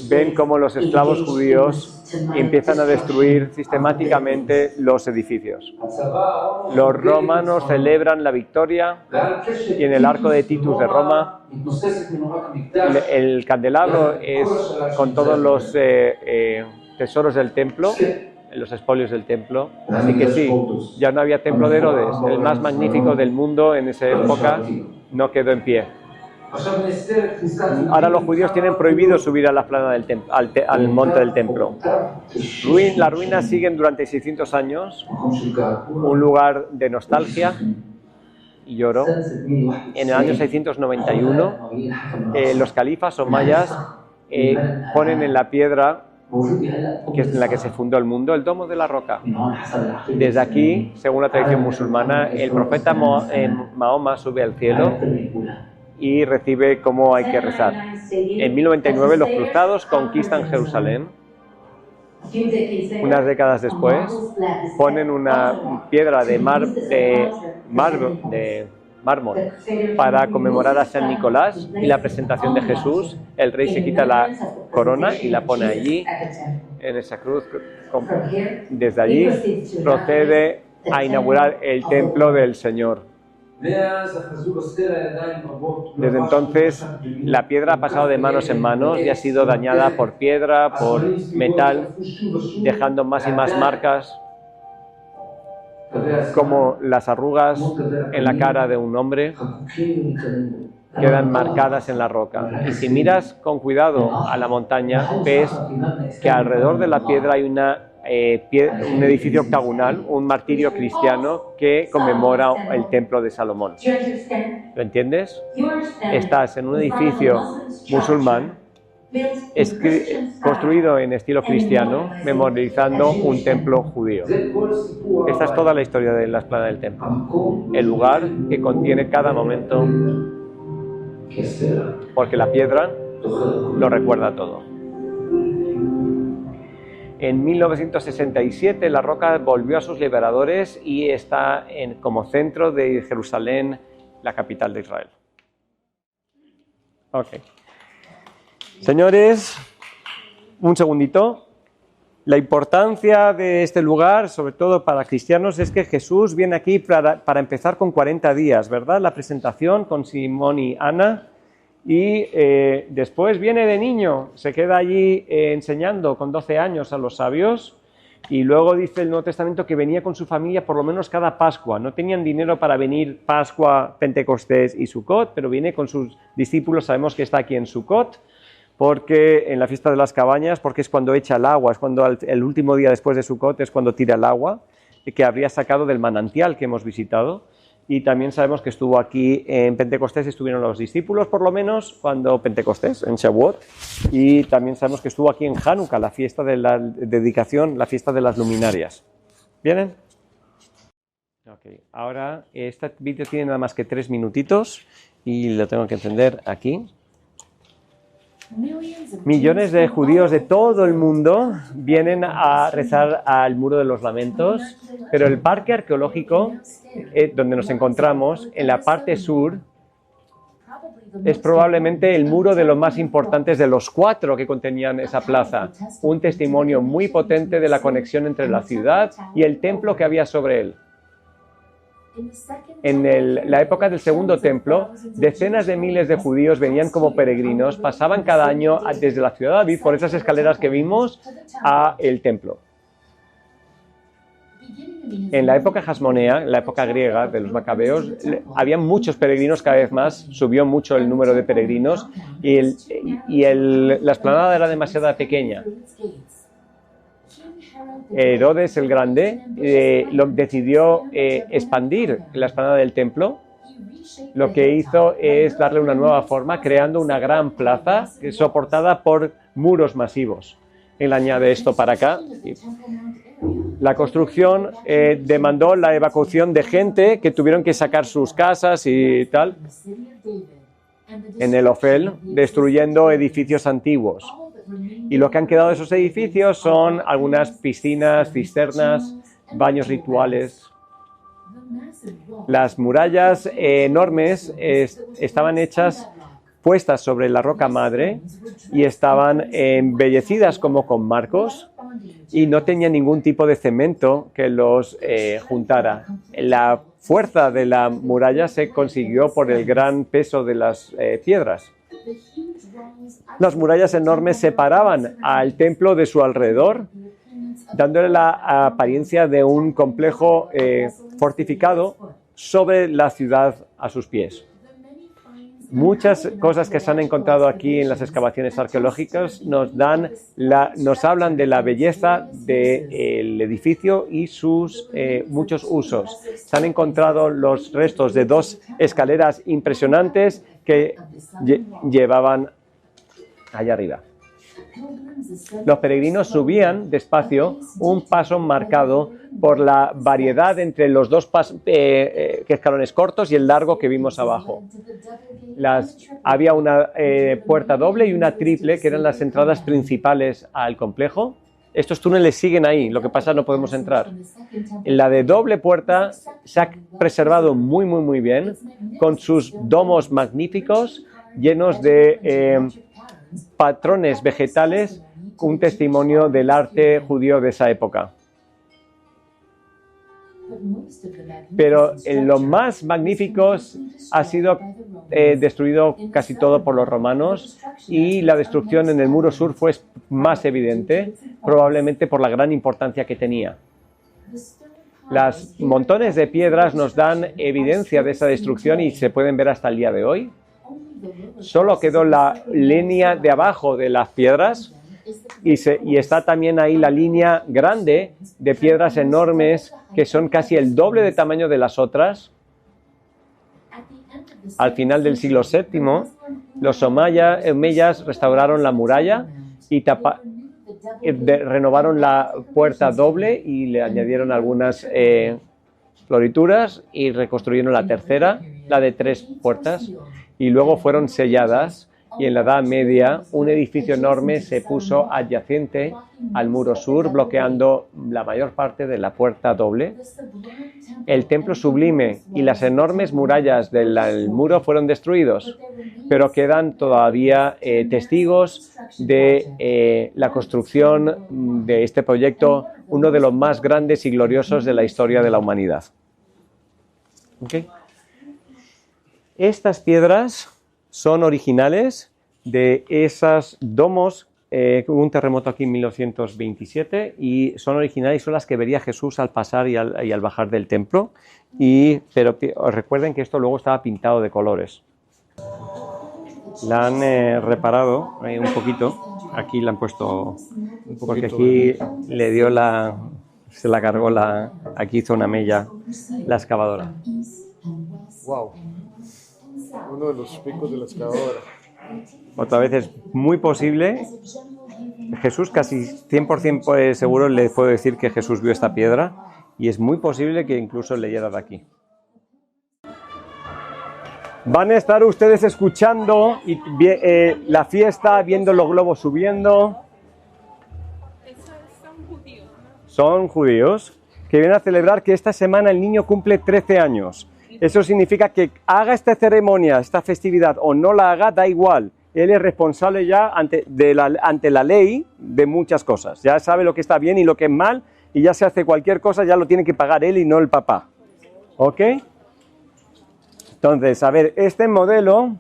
ven cómo los esclavos judíos empiezan a destruir sistemáticamente los edificios. Los romanos celebran la victoria y en el arco de Titus de Roma el candelabro es con todos los tesoros del templo, los espolios del templo. Así que sí, ya no había templo de Herodes, el más magnífico del mundo en esa época, no quedó en pie. Ahora los judíos tienen prohibido subir a la explanada del templo, al monte del templo. Las ruinas siguen durante 600 años, un lugar de nostalgia y lloro. En el año 691, los califas o mayas ponen en la piedra que es en la que se fundó el mundo, el Domo de la Roca. Desde aquí, según la tradición musulmana, el profeta Mahoma sube al cielo y recibe cómo hay que rezar. En 1099 los cruzados conquistan Jerusalén. Unas décadas después ponen una piedra de mármol para conmemorar a San Nicolás y la presentación de Jesús. El rey se quita la corona y la pone allí, en esa cruz. Desde allí procede a inaugurar el templo del Señor. Desde entonces la piedra ha pasado de manos en manos y ha sido dañada por piedra, por metal, dejando más y más marcas, como las arrugas en la cara de un hombre quedan marcadas en la roca. Y si miras con cuidado a la montaña, ves que alrededor de la piedra hay un edificio octagonal, un martirio cristiano que conmemora el templo de Salomón. ¿Lo entiendes? Estás en un edificio musulmán construido en estilo cristiano, memorizando un templo judío. Esta es toda la historia de la explanada del templo, el lugar que contiene cada momento, porque la piedra lo recuerda todo. En 1967 la roca volvió a sus liberadores y está como centro de Jerusalén, la capital de Israel. Ok. Señores, un segundito. La importancia de este lugar, sobre todo para cristianos, es que Jesús viene aquí para empezar con 40 días, ¿verdad? La presentación con Simón y Ana, y después viene de niño, se queda allí enseñando con 12 años a los sabios, y luego dice el Nuevo Testamento que venía con su familia por lo menos cada Pascua. No tenían dinero para venir Pascua, Pentecostés y Sukkot, pero viene con sus discípulos, sabemos que está aquí en Sukkot, porque en la fiesta de las cabañas, porque es cuando echa el agua, es cuando el último día después de Sukkot es cuando tira el agua que habría sacado del manantial que hemos visitado. Y también sabemos que estuvo aquí en Pentecostés, estuvieron los discípulos por lo menos cuando Pentecostés, en Shavuot, y también sabemos que estuvo aquí en Hanukkah, la fiesta de la dedicación, la fiesta de las luminarias. ¿Vienen? Ok, ahora este vídeo tiene nada más que 3 minutitos y lo tengo que encender aquí. Millones de judíos de todo el mundo vienen a rezar al Muro de los Lamentos, pero el parque arqueológico donde nos encontramos, en la parte sur, es probablemente el muro de los más importantes de los 4 que contenían esa plaza. Un testimonio muy potente de la conexión entre la ciudad y el templo que había sobre él. En la época del Segundo Templo, decenas de miles de judíos venían como peregrinos, pasaban cada año desde la ciudad de David por esas escaleras que vimos a el templo. En la época hasmonea, en la época griega de los macabeos, había muchos peregrinos, cada vez más, subió mucho el número de peregrinos y la explanada era demasiado pequeña. Herodes el Grande decidió expandir la explanada del templo. Lo que hizo es darle una nueva forma, creando una gran plaza soportada por muros masivos. Él añade esto para acá. La construcción demandó la evacuación de gente que tuvieron que sacar sus casas y tal en el Ofel, destruyendo edificios antiguos. Y lo que han quedado de esos edificios son algunas piscinas, cisternas, baños rituales. Las murallas enormes estaban hechas, puestas sobre la roca madre, y estaban embellecidas como con marcos, y no tenían ningún tipo de cemento que los juntara. La fuerza de la muralla se consiguió por el gran peso de las piedras. Las murallas enormes separaban al templo de su alrededor, dándole la apariencia de un complejo fortificado sobre la ciudad a sus pies. Muchas cosas que se han encontrado aquí en las excavaciones arqueológicas nos hablan de la belleza del edificio y sus muchos usos. Se han encontrado los restos de 2 escaleras impresionantes que llevaban allá arriba. Los peregrinos subían despacio, un paso marcado por la variedad entre los 2 escalones cortos y el largo que vimos abajo. Había una puerta doble y una triple, que eran las entradas principales al complejo. Estos túneles siguen ahí, lo que pasa no podemos entrar. La de doble puerta se ha preservado muy, muy, muy bien, con sus domos magníficos, llenos de patrones vegetales, un testimonio del arte judío de esa época. Pero en los más magníficos ha sido destruido casi todo por los romanos, y la destrucción en el muro sur fue más evidente, probablemente por la gran importancia que tenía. Los montones de piedras nos dan evidencia de esa destrucción y se pueden ver hasta el día de hoy. Solo quedó la línea de abajo de las piedras y está también ahí la línea grande de piedras enormes que son casi el doble de tamaño de las otras. Al final del siglo VII, los omeyas restauraron la muralla y renovaron la puerta doble y le añadieron algunas florituras y reconstruyeron la tercera, la de 3 puertas, y luego fueron selladas y en la Edad Media un edificio enorme se puso adyacente al muro sur, bloqueando la mayor parte de la puerta doble. El templo sublime y las enormes murallas del muro fueron destruidos, pero quedan todavía testigos de la construcción de este proyecto, uno de los más grandes y gloriosos de la historia de la humanidad. ¿Okay? Estas piedras son originales de esos domos. Hubo un terremoto aquí en 1927 y son originales, son las que vería Jesús al pasar y al bajar del templo. Pero recuerden que esto luego estaba pintado de colores. La han reparado un poquito. Aquí la han puesto, porque aquí le dio se la cargó aquí hizo una mella la excavadora. Wow. Uno de los picos de la excavadora. Otra vez es muy posible, Jesús casi 100% seguro le puedo decir que Jesús vio esta piedra y es muy posible que incluso leyera de aquí. Van a estar ustedes escuchando la fiesta, viendo los globos subiendo. Son judíos que vienen a celebrar que esta semana el niño cumple 13 años. Eso significa que haga esta ceremonia, esta festividad o no la haga, da igual. Él es responsable ya ante la ley de muchas cosas. Ya sabe lo que está bien y lo que es mal y ya se hace cualquier cosa, ya lo tiene que pagar él y no el papá. ¿Ok? Entonces, a ver, este modelo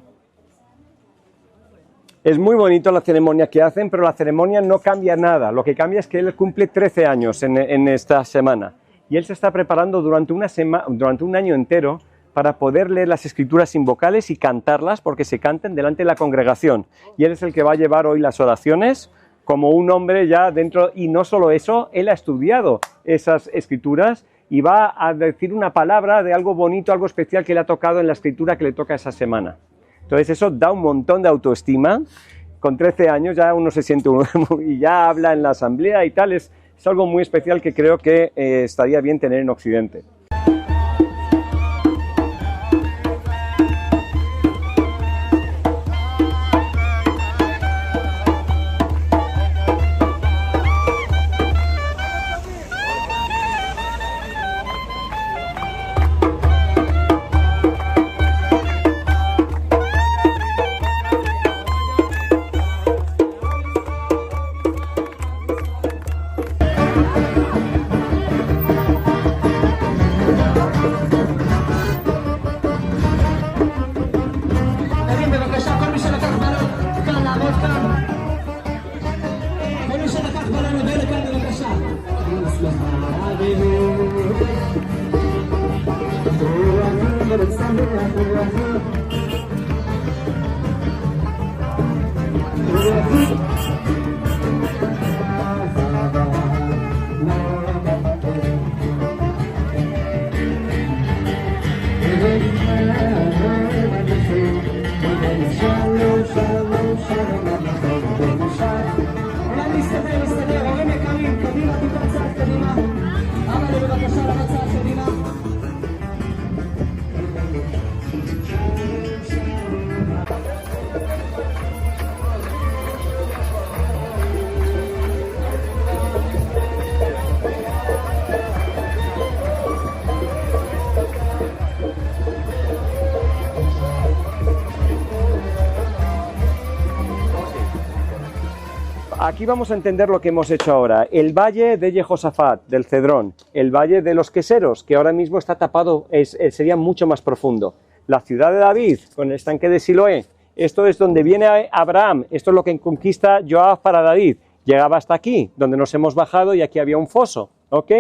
es muy bonito la ceremonia que hacen, pero la ceremonia no cambia nada. Lo que cambia es que él cumple 13 años en esta semana. Y él se está preparando durante un año entero para poder leer las escrituras sin vocales y cantarlas, porque se cantan delante de la congregación. Y él es el que va a llevar hoy las oraciones como un hombre ya dentro. Y no solo eso, él ha estudiado esas escrituras y va a decir una palabra de algo bonito, algo especial que le ha tocado en la escritura que le toca esa semana. Entonces eso da un montón de autoestima. Con 13 años ya uno se siente y ya habla en la asamblea y tal. Es algo muy especial que creo que estaría bien tener en Occidente. Aquí vamos a entender lo que hemos hecho ahora. El valle de Jehosafat, del Cedrón, el valle de los queseros, que ahora mismo está tapado, sería mucho más profundo. La ciudad de David, con el estanque de Siloé, esto es donde viene Abraham, esto es lo que conquista Joab para David. Llegaba hasta aquí, donde nos hemos bajado y aquí había un foso, ¿ok?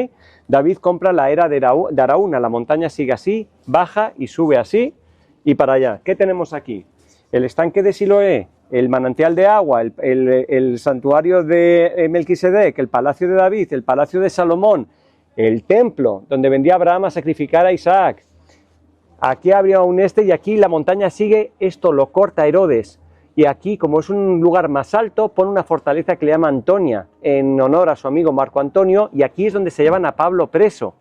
David compra la era de Araúna, la montaña sigue así, baja y sube así y para allá. ¿Qué tenemos aquí? El estanque de Siloé, el manantial de agua, el santuario de Melquisedec, el palacio de David, el palacio de Salomón, el templo donde vendía Abraham a sacrificar a Isaac. Aquí habría un y aquí la montaña sigue, esto lo corta Herodes. Y aquí, como es un lugar más alto, pone una fortaleza que le llama Antonia, en honor a su amigo Marco Antonio, y aquí es donde se llevan a Pablo preso.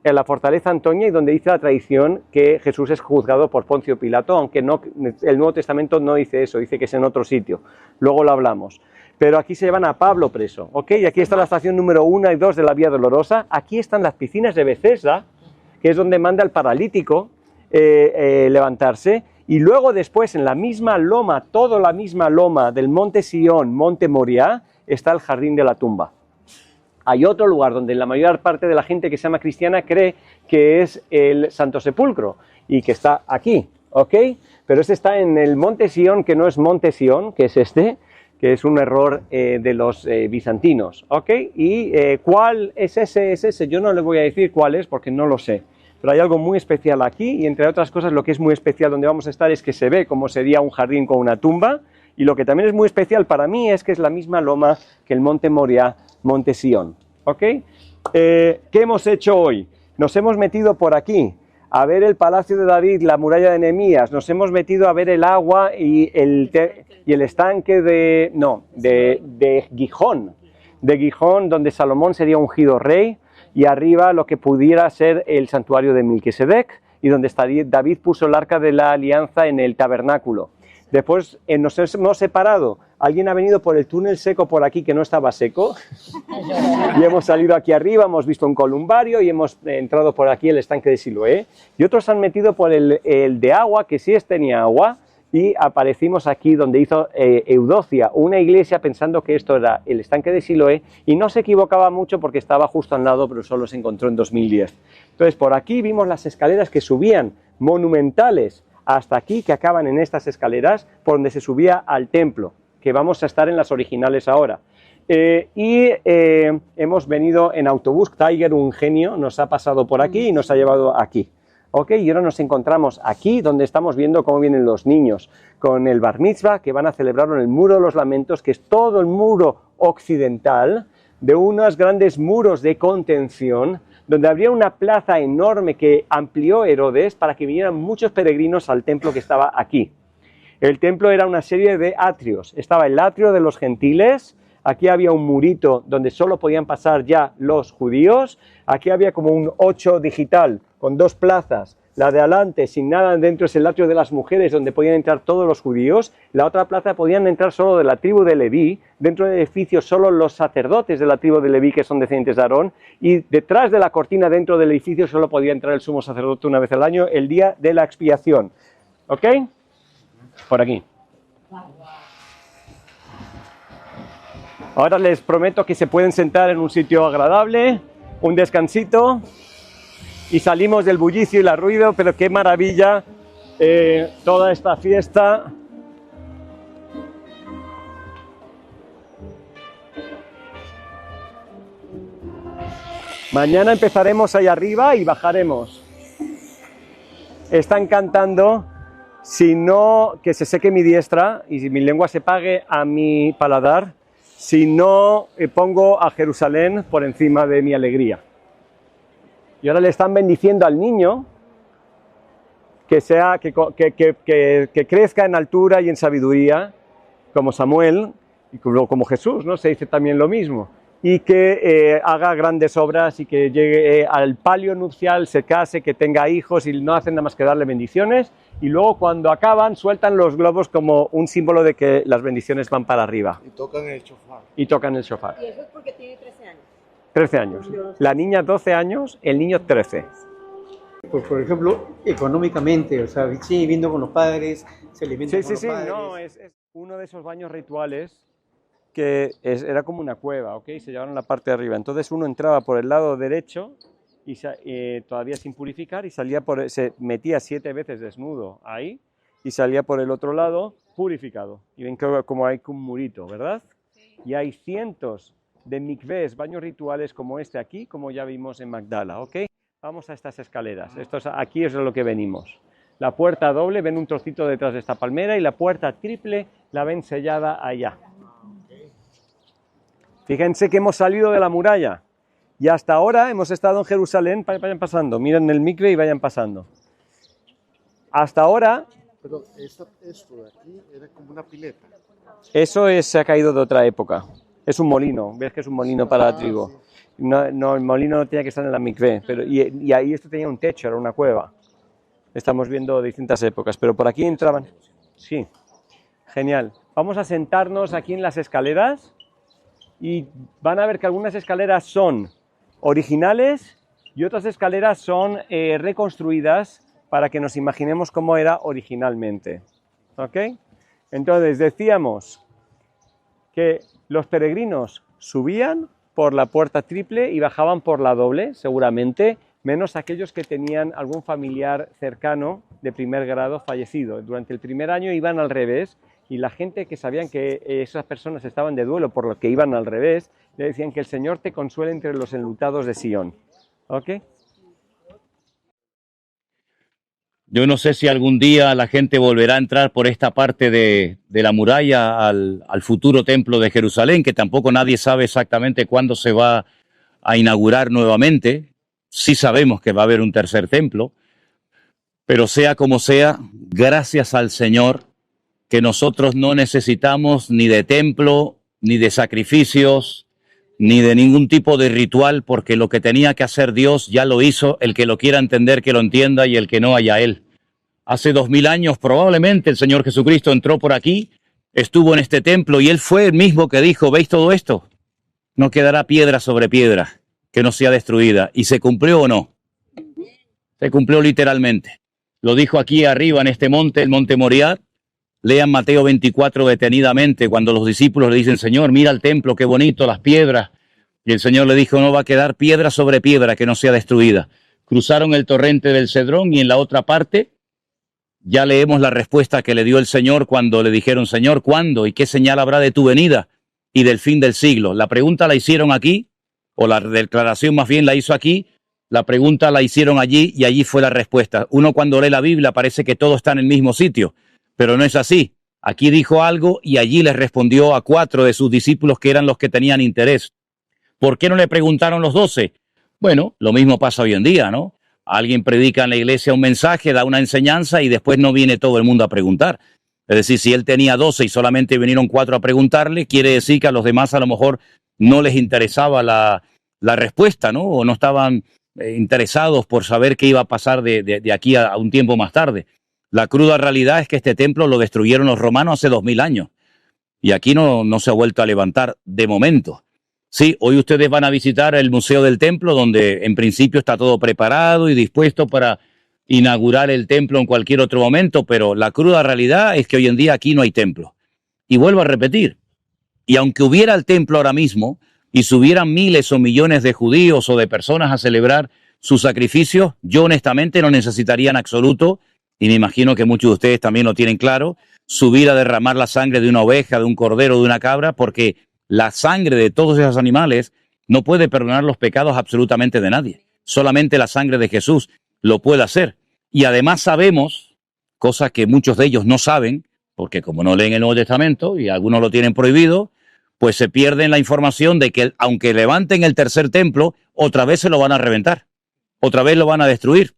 en la fortaleza Antonia y donde dice la tradición que Jesús es juzgado por Poncio Pilato, aunque no, el Nuevo Testamento no dice eso, dice que es en otro sitio. Luego lo hablamos. Pero aquí se llevan a Pablo preso, ¿ok? Y aquí está la estación número 1 y 2 de la Vía Dolorosa. Aquí están las piscinas de Bethesda, que es donde manda el paralítico levantarse. Y luego después, en la misma loma, toda la misma loma del Monte Sion, Monte Moriah, está el Jardín de la Tumba. Hay otro lugar donde la mayor parte de la gente que se llama cristiana cree que es el Santo Sepulcro y que está aquí, ¿ok? Pero este está en el Monte Sion, que no es Monte Sion, que es este, que es un error de los bizantinos, ¿ok? Y ¿cuál es ese? Es ese. Yo no le voy a decir cuál es porque no lo sé. Pero hay algo muy especial aquí y entre otras cosas lo que es muy especial donde vamos a estar es que se ve como sería un jardín con una tumba y lo que también es muy especial para mí es que es la misma loma que el Monte Moriah, Monte Sion, ¿ok? ¿Qué hemos hecho hoy? Nos hemos metido por aquí a ver el Palacio de David, la muralla de Nehemías, nos hemos metido a ver el agua y el estanque de Gijón, donde Salomón sería ungido rey, y arriba lo que pudiera ser el santuario de Melquisedec, y donde David puso el arca de la alianza en el tabernáculo. Después nos hemos separado, alguien ha venido por el túnel seco por aquí que no estaba seco, y hemos salido aquí arriba, hemos visto un columbario y hemos entrado por aquí el estanque de Siloé, y otros han metido por el de agua, que sí tenía agua, y aparecimos aquí donde hizo Eudocia una iglesia pensando que esto era el estanque de Siloé, y no se equivocaba mucho porque estaba justo al lado, pero solo se encontró en 2010. Entonces por aquí vimos las escaleras que subían, monumentales, hasta aquí, que acaban en estas escaleras, por donde se subía al templo, que vamos a estar en las originales ahora. Hemos venido en autobús, Tiger, un genio, nos ha pasado por aquí y nos ha llevado aquí. ¿Ok? Y ahora nos encontramos aquí, donde estamos viendo cómo vienen los niños, con el Bar Mitzvah, que van a celebrarlo en el Muro de los Lamentos, que es todo el muro occidental, de unos grandes muros de contención, donde habría una plaza enorme que amplió Herodes para que vinieran muchos peregrinos al templo que estaba aquí. El templo era una serie de atrios. Estaba el atrio de los gentiles, aquí había un murito donde solo podían pasar ya los judíos, aquí había como un 8 digital con 2 plazas, la de adelante sin nada dentro es el atrio de las mujeres donde podían entrar todos los judíos, la otra plaza podían entrar solo de la tribu de Leví, dentro del edificio solo los sacerdotes de la tribu de Leví que son descendientes de Aarón, y detrás de la cortina dentro del edificio solo podía entrar el sumo sacerdote una vez al año, el día de la expiación. ¿Ok? Por aquí. Ahora les prometo que se pueden sentar en un sitio agradable, un descansito, y salimos del bullicio y el ruido, pero qué maravilla toda esta fiesta. Mañana empezaremos ahí arriba y bajaremos. Están cantando, si no, que se seque mi diestra y si mi lengua se pague a mi paladar, si no pongo a Jerusalén por encima de mi alegría. Y ahora le están bendiciendo al niño que crezca en altura y en sabiduría, como Samuel, y como Jesús, ¿no? Se dice también lo mismo. Y que haga grandes obras y que llegue al palio nupcial, se case, que tenga hijos y no hacen nada más que darle bendiciones. Y luego cuando acaban sueltan los globos como un símbolo de que las bendiciones van para arriba. Y tocan el shofar. Y tocan el shofar. Y eso es porque tiene 13 años. 13 años. La niña 12 años, el niño 13. Pues, por ejemplo, económicamente, o sea, sigue viviendo con los padres, se alimenta con los padres. No, es uno de esos baños rituales que era como una cueva, ¿ok? Se llevaron la parte de arriba. Entonces uno entraba por el lado derecho y todavía sin purificar y se metía 7 veces desnudo ahí y salía por el otro lado purificado. Y ven como hay un murito, ¿verdad? Y hay cientos de mikvés, baños rituales como este aquí, como ya vimos en Magdala, ¿ok? Vamos a estas escaleras, aquí es lo que venimos. La puerta doble, ven un trocito detrás de esta palmera, y la puerta triple la ven sellada allá. Fíjense que hemos salido de la muralla, y hasta ahora hemos estado en Jerusalén, vayan pasando, miren el mikve y vayan pasando. Hasta ahora... Pero esto de aquí era como una pileta. Eso se ha caído de otra época. Es un molino, ves que es un molino para trigo. No, el molino no tenía que estar en la mikvé, pero y ahí esto tenía un techo, era una cueva. Estamos viendo distintas épocas, pero por aquí entraban. Sí, genial. Vamos a sentarnos aquí en las escaleras y van a ver que algunas escaleras son originales y otras escaleras son reconstruidas para que nos imaginemos cómo era originalmente. ¿Ok? Entonces decíamos que los peregrinos subían por la puerta triple y bajaban por la doble, seguramente, menos aquellos que tenían algún familiar cercano de primer grado fallecido. Durante el primer año iban al revés y la gente que sabían que esas personas estaban de duelo por lo que iban al revés, le decían que el Señor te consuele entre los enlutados de Sion. ¿Ok? Yo no sé si algún día la gente volverá a entrar por esta parte de la muralla al futuro templo de Jerusalén, que tampoco nadie sabe exactamente cuándo se va a inaugurar nuevamente. Sí sabemos que va a haber un tercer templo, pero sea como sea, gracias al Señor, que nosotros no necesitamos ni de templo, ni de sacrificios, ni de ningún tipo de ritual, porque lo que tenía que hacer Dios ya lo hizo. El que lo quiera entender, que lo entienda, y el que no, haya él. Hace 2000 años probablemente el Señor Jesucristo entró por aquí, estuvo en este templo y Él fue el mismo que dijo, ¿veis todo esto? No quedará piedra sobre piedra que no sea destruida. ¿Y se cumplió o no? Se cumplió literalmente. Lo dijo aquí arriba en este monte, el monte Moriah. Lean Mateo 24 detenidamente cuando los discípulos le dicen, Señor, mira el templo, qué bonito, las piedras. Y el Señor le dijo, no va a quedar piedra sobre piedra que no sea destruida. Cruzaron el torrente del Cedrón y en la otra parte ya leemos la respuesta que le dio el Señor cuando le dijeron, Señor, ¿cuándo y qué señal habrá de tu venida y del fin del siglo? La pregunta la hicieron aquí, o la declaración más bien la hizo aquí, la pregunta la hicieron allí y allí fue la respuesta. Uno cuando lee la Biblia parece que todo está en el mismo sitio, pero no es así. Aquí dijo algo y allí les respondió a 4 de sus discípulos que eran los que tenían interés. ¿Por qué no le preguntaron los 12? Bueno, lo mismo pasa hoy en día, ¿no? Alguien predica en la iglesia un mensaje, da una enseñanza y después no viene todo el mundo a preguntar. Es decir, si él tenía 12 y solamente vinieron 4 a preguntarle, quiere decir que a los demás a lo mejor no les interesaba la respuesta, ¿no? O no estaban interesados por saber qué iba a pasar de aquí a un tiempo más tarde. La cruda realidad es que este templo lo destruyeron los romanos hace 2000 años. Y aquí no se ha vuelto a levantar de momento. Sí, hoy ustedes van a visitar el Museo del Templo, donde en principio está todo preparado y dispuesto para inaugurar el templo en cualquier otro momento, pero la cruda realidad es que hoy en día aquí no hay templo. Y vuelvo a repetir, y aunque hubiera el templo ahora mismo, y subieran miles o millones de judíos o de personas a celebrar sus sacrificios, yo honestamente no necesitaría en absoluto, y me imagino que muchos de ustedes también lo tienen claro, subir a derramar la sangre de una oveja, de un cordero, de una cabra, porque la sangre de todos esos animales no puede perdonar los pecados absolutamente de nadie. Solamente la sangre de Jesús lo puede hacer. Y además sabemos, cosas que muchos de ellos no saben, porque como no leen el Nuevo Testamento y algunos lo tienen prohibido, pues se pierden la información de que aunque levanten el tercer templo, otra vez se lo van a reventar. Otra vez lo van a destruir.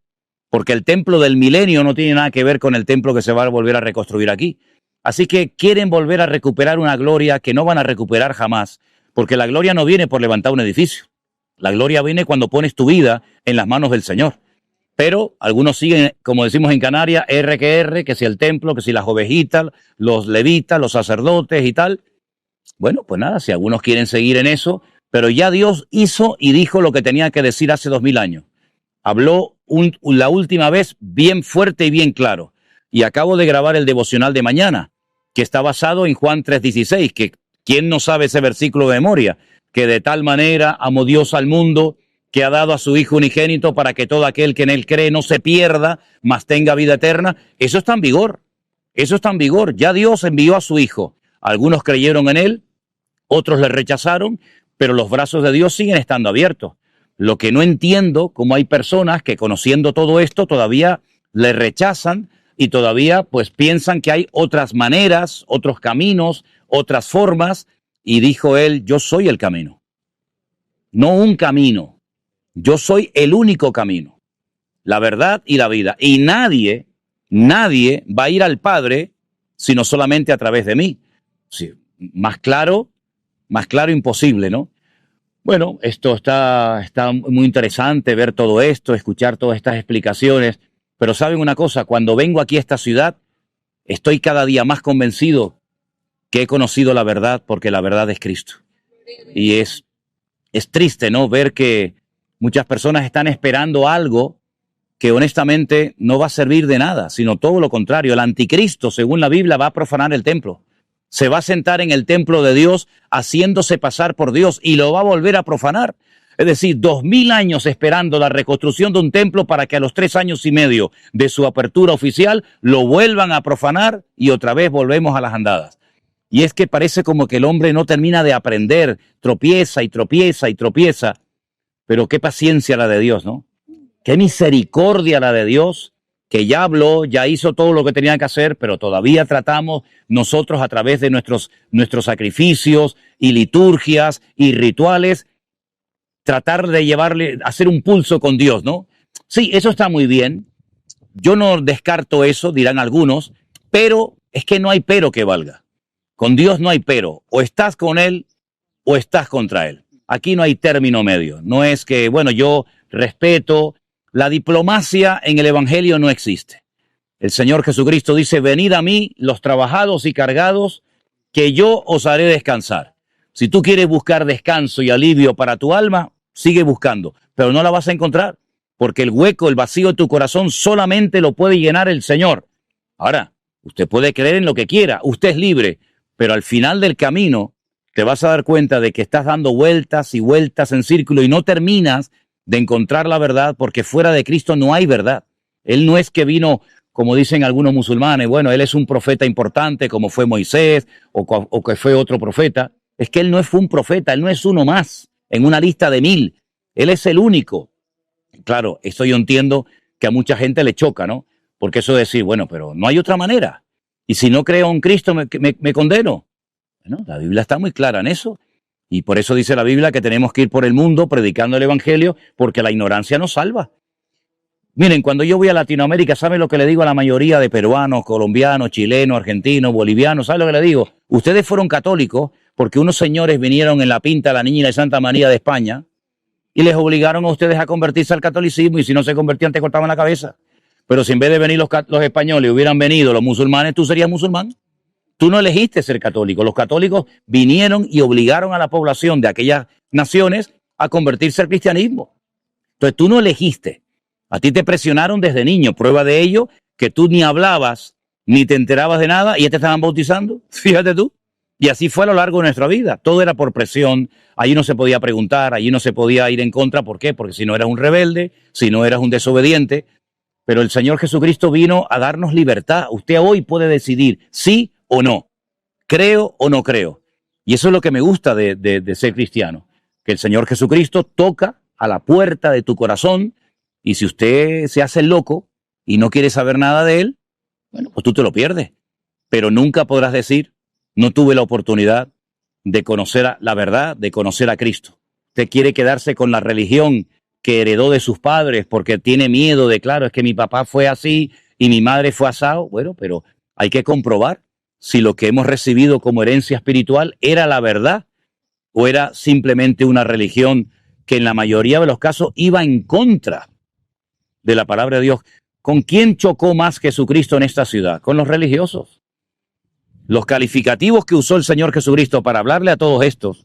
Porque el templo del milenio no tiene nada que ver con el templo que se va a volver a reconstruir aquí. Así que quieren volver a recuperar una gloria que no van a recuperar jamás, porque la gloria no viene por levantar un edificio. La gloria viene cuando pones tu vida en las manos del Señor. Pero algunos siguen, como decimos en Canarias, que si el templo, que si las ovejitas, los levitas, los sacerdotes y tal. Bueno, pues nada, si algunos quieren seguir en eso, pero ya Dios hizo y dijo lo que tenía que decir hace 2000 años. Habló la última vez bien fuerte y bien claro. Y acabo de grabar el devocional de mañana, que está basado en Juan 3:16, que ¿quién no sabe ese versículo de memoria? Que de tal manera amó Dios al mundo, que ha dado a su Hijo unigénito para que todo aquel que en él cree no se pierda, mas tenga vida eterna. Eso está en vigor. Eso está en vigor. Ya Dios envió a su Hijo. Algunos creyeron en él, otros le rechazaron, pero los brazos de Dios siguen estando abiertos. Lo que no entiendo, cómo hay personas que conociendo todo esto todavía le rechazan y todavía pues piensan que hay otras maneras, otros caminos, otras formas. Y dijo él, yo soy el camino. No un camino. Yo soy el único camino. La verdad y la vida. Y nadie va a ir al Padre sino solamente a través de mí. Sí, más claro imposible, ¿no? Bueno, esto está muy interesante ver todo esto, escuchar todas estas explicaciones, pero ¿saben una cosa? Cuando vengo aquí a esta ciudad, estoy cada día más convencido que he conocido la verdad, porque la verdad es Cristo. Y es triste, ¿no?, ver que muchas personas están esperando algo que honestamente no va a servir de nada, sino todo lo contrario. El anticristo, según la Biblia, va a profanar el templo. Se va a sentar en el templo de Dios haciéndose pasar por Dios y lo va a volver a profanar. Es decir, 2000 años esperando la reconstrucción de un templo para que a los 3 años y medio de su apertura oficial lo vuelvan a profanar y otra vez volvemos a las andadas. Y es que parece como que el hombre no termina de aprender, tropieza y tropieza y tropieza. Pero qué paciencia la de Dios, ¿no? Qué misericordia la de Dios, que ya habló, ya hizo todo lo que tenía que hacer, pero todavía tratamos nosotros a través de nuestros sacrificios y liturgias y rituales, tratar de hacer un pulso con Dios, ¿no? Sí, eso está muy bien. Yo no descarto eso, dirán algunos, pero es que no hay pero que valga. Con Dios no hay pero. O estás con Él o estás contra Él. Aquí no hay término medio. No es que, bueno, yo respeto. La diplomacia en el Evangelio no existe. El Señor Jesucristo dice, venid a mí los trabajados y cargados, que yo os haré descansar. Si tú quieres buscar descanso y alivio para tu alma, sigue buscando, pero no la vas a encontrar, porque el hueco, el vacío de tu corazón solamente lo puede llenar el Señor. Ahora, usted puede creer en lo que quiera, usted es libre, pero al final del camino te vas a dar cuenta de que estás dando vueltas y vueltas en círculo y no terminas de encontrar la verdad, porque fuera de Cristo no hay verdad. Él no es que vino, como dicen algunos musulmanes, bueno, Él es un profeta importante como fue Moisés o que fue otro profeta. Es que Él no fue un profeta, Él no es uno más en una lista de 1000. Él es el único. Claro, esto yo entiendo que a mucha gente le choca, ¿no? Porque eso de decir, bueno, pero no hay otra manera. Y si no creo en Cristo, me condeno. Bueno, la Biblia está muy clara en eso. Y por eso dice la Biblia que tenemos que ir por el mundo predicando el Evangelio, porque la ignorancia nos salva. Miren, cuando yo voy a Latinoamérica, ¿saben lo que le digo a la mayoría de peruanos, colombianos, chilenos, argentinos, bolivianos? ¿Saben lo que le digo? Ustedes fueron católicos porque unos señores vinieron en la Pinta La Niña de Santa María de España y les obligaron a ustedes a convertirse al catolicismo, y si no se convertían te cortaban la cabeza. Pero si en vez de venir los españoles hubieran venido los musulmanes, tú serías musulmán. Tú no elegiste ser católico. Los católicos vinieron y obligaron a la población de aquellas naciones a convertirse al cristianismo. Entonces tú no elegiste. A ti te presionaron desde niño. Prueba de ello que tú ni hablabas ni te enterabas de nada y ya te estaban bautizando. Fíjate tú. Y así fue a lo largo de nuestra vida. Todo era por presión. Allí no se podía preguntar, allí no se podía ir en contra. ¿Por qué? Porque si no eras un rebelde, si no eras un desobediente. Pero el Señor Jesucristo vino a darnos libertad. Usted hoy puede decidir sí o no, creo o no creo. Y eso es lo que me gusta de ser cristiano, que el Señor Jesucristo toca a la puerta de tu corazón, y si usted se hace el loco y no quiere saber nada de Él, bueno, pues tú te lo pierdes. Pero nunca podrás decir, no tuve la oportunidad de conocer la verdad, de conocer a Cristo. Usted quiere quedarse con la religión que heredó de sus padres porque tiene miedo de, claro, es que mi papá fue así y mi madre fue asado. Bueno, pero hay que comprobar si lo que hemos recibido como herencia espiritual era la verdad o era simplemente una religión que en la mayoría de los casos iba en contra de la palabra de Dios. ¿Con quién chocó más Jesucristo en esta ciudad? Con los religiosos. Los calificativos que usó el Señor Jesucristo para hablarle a todos estos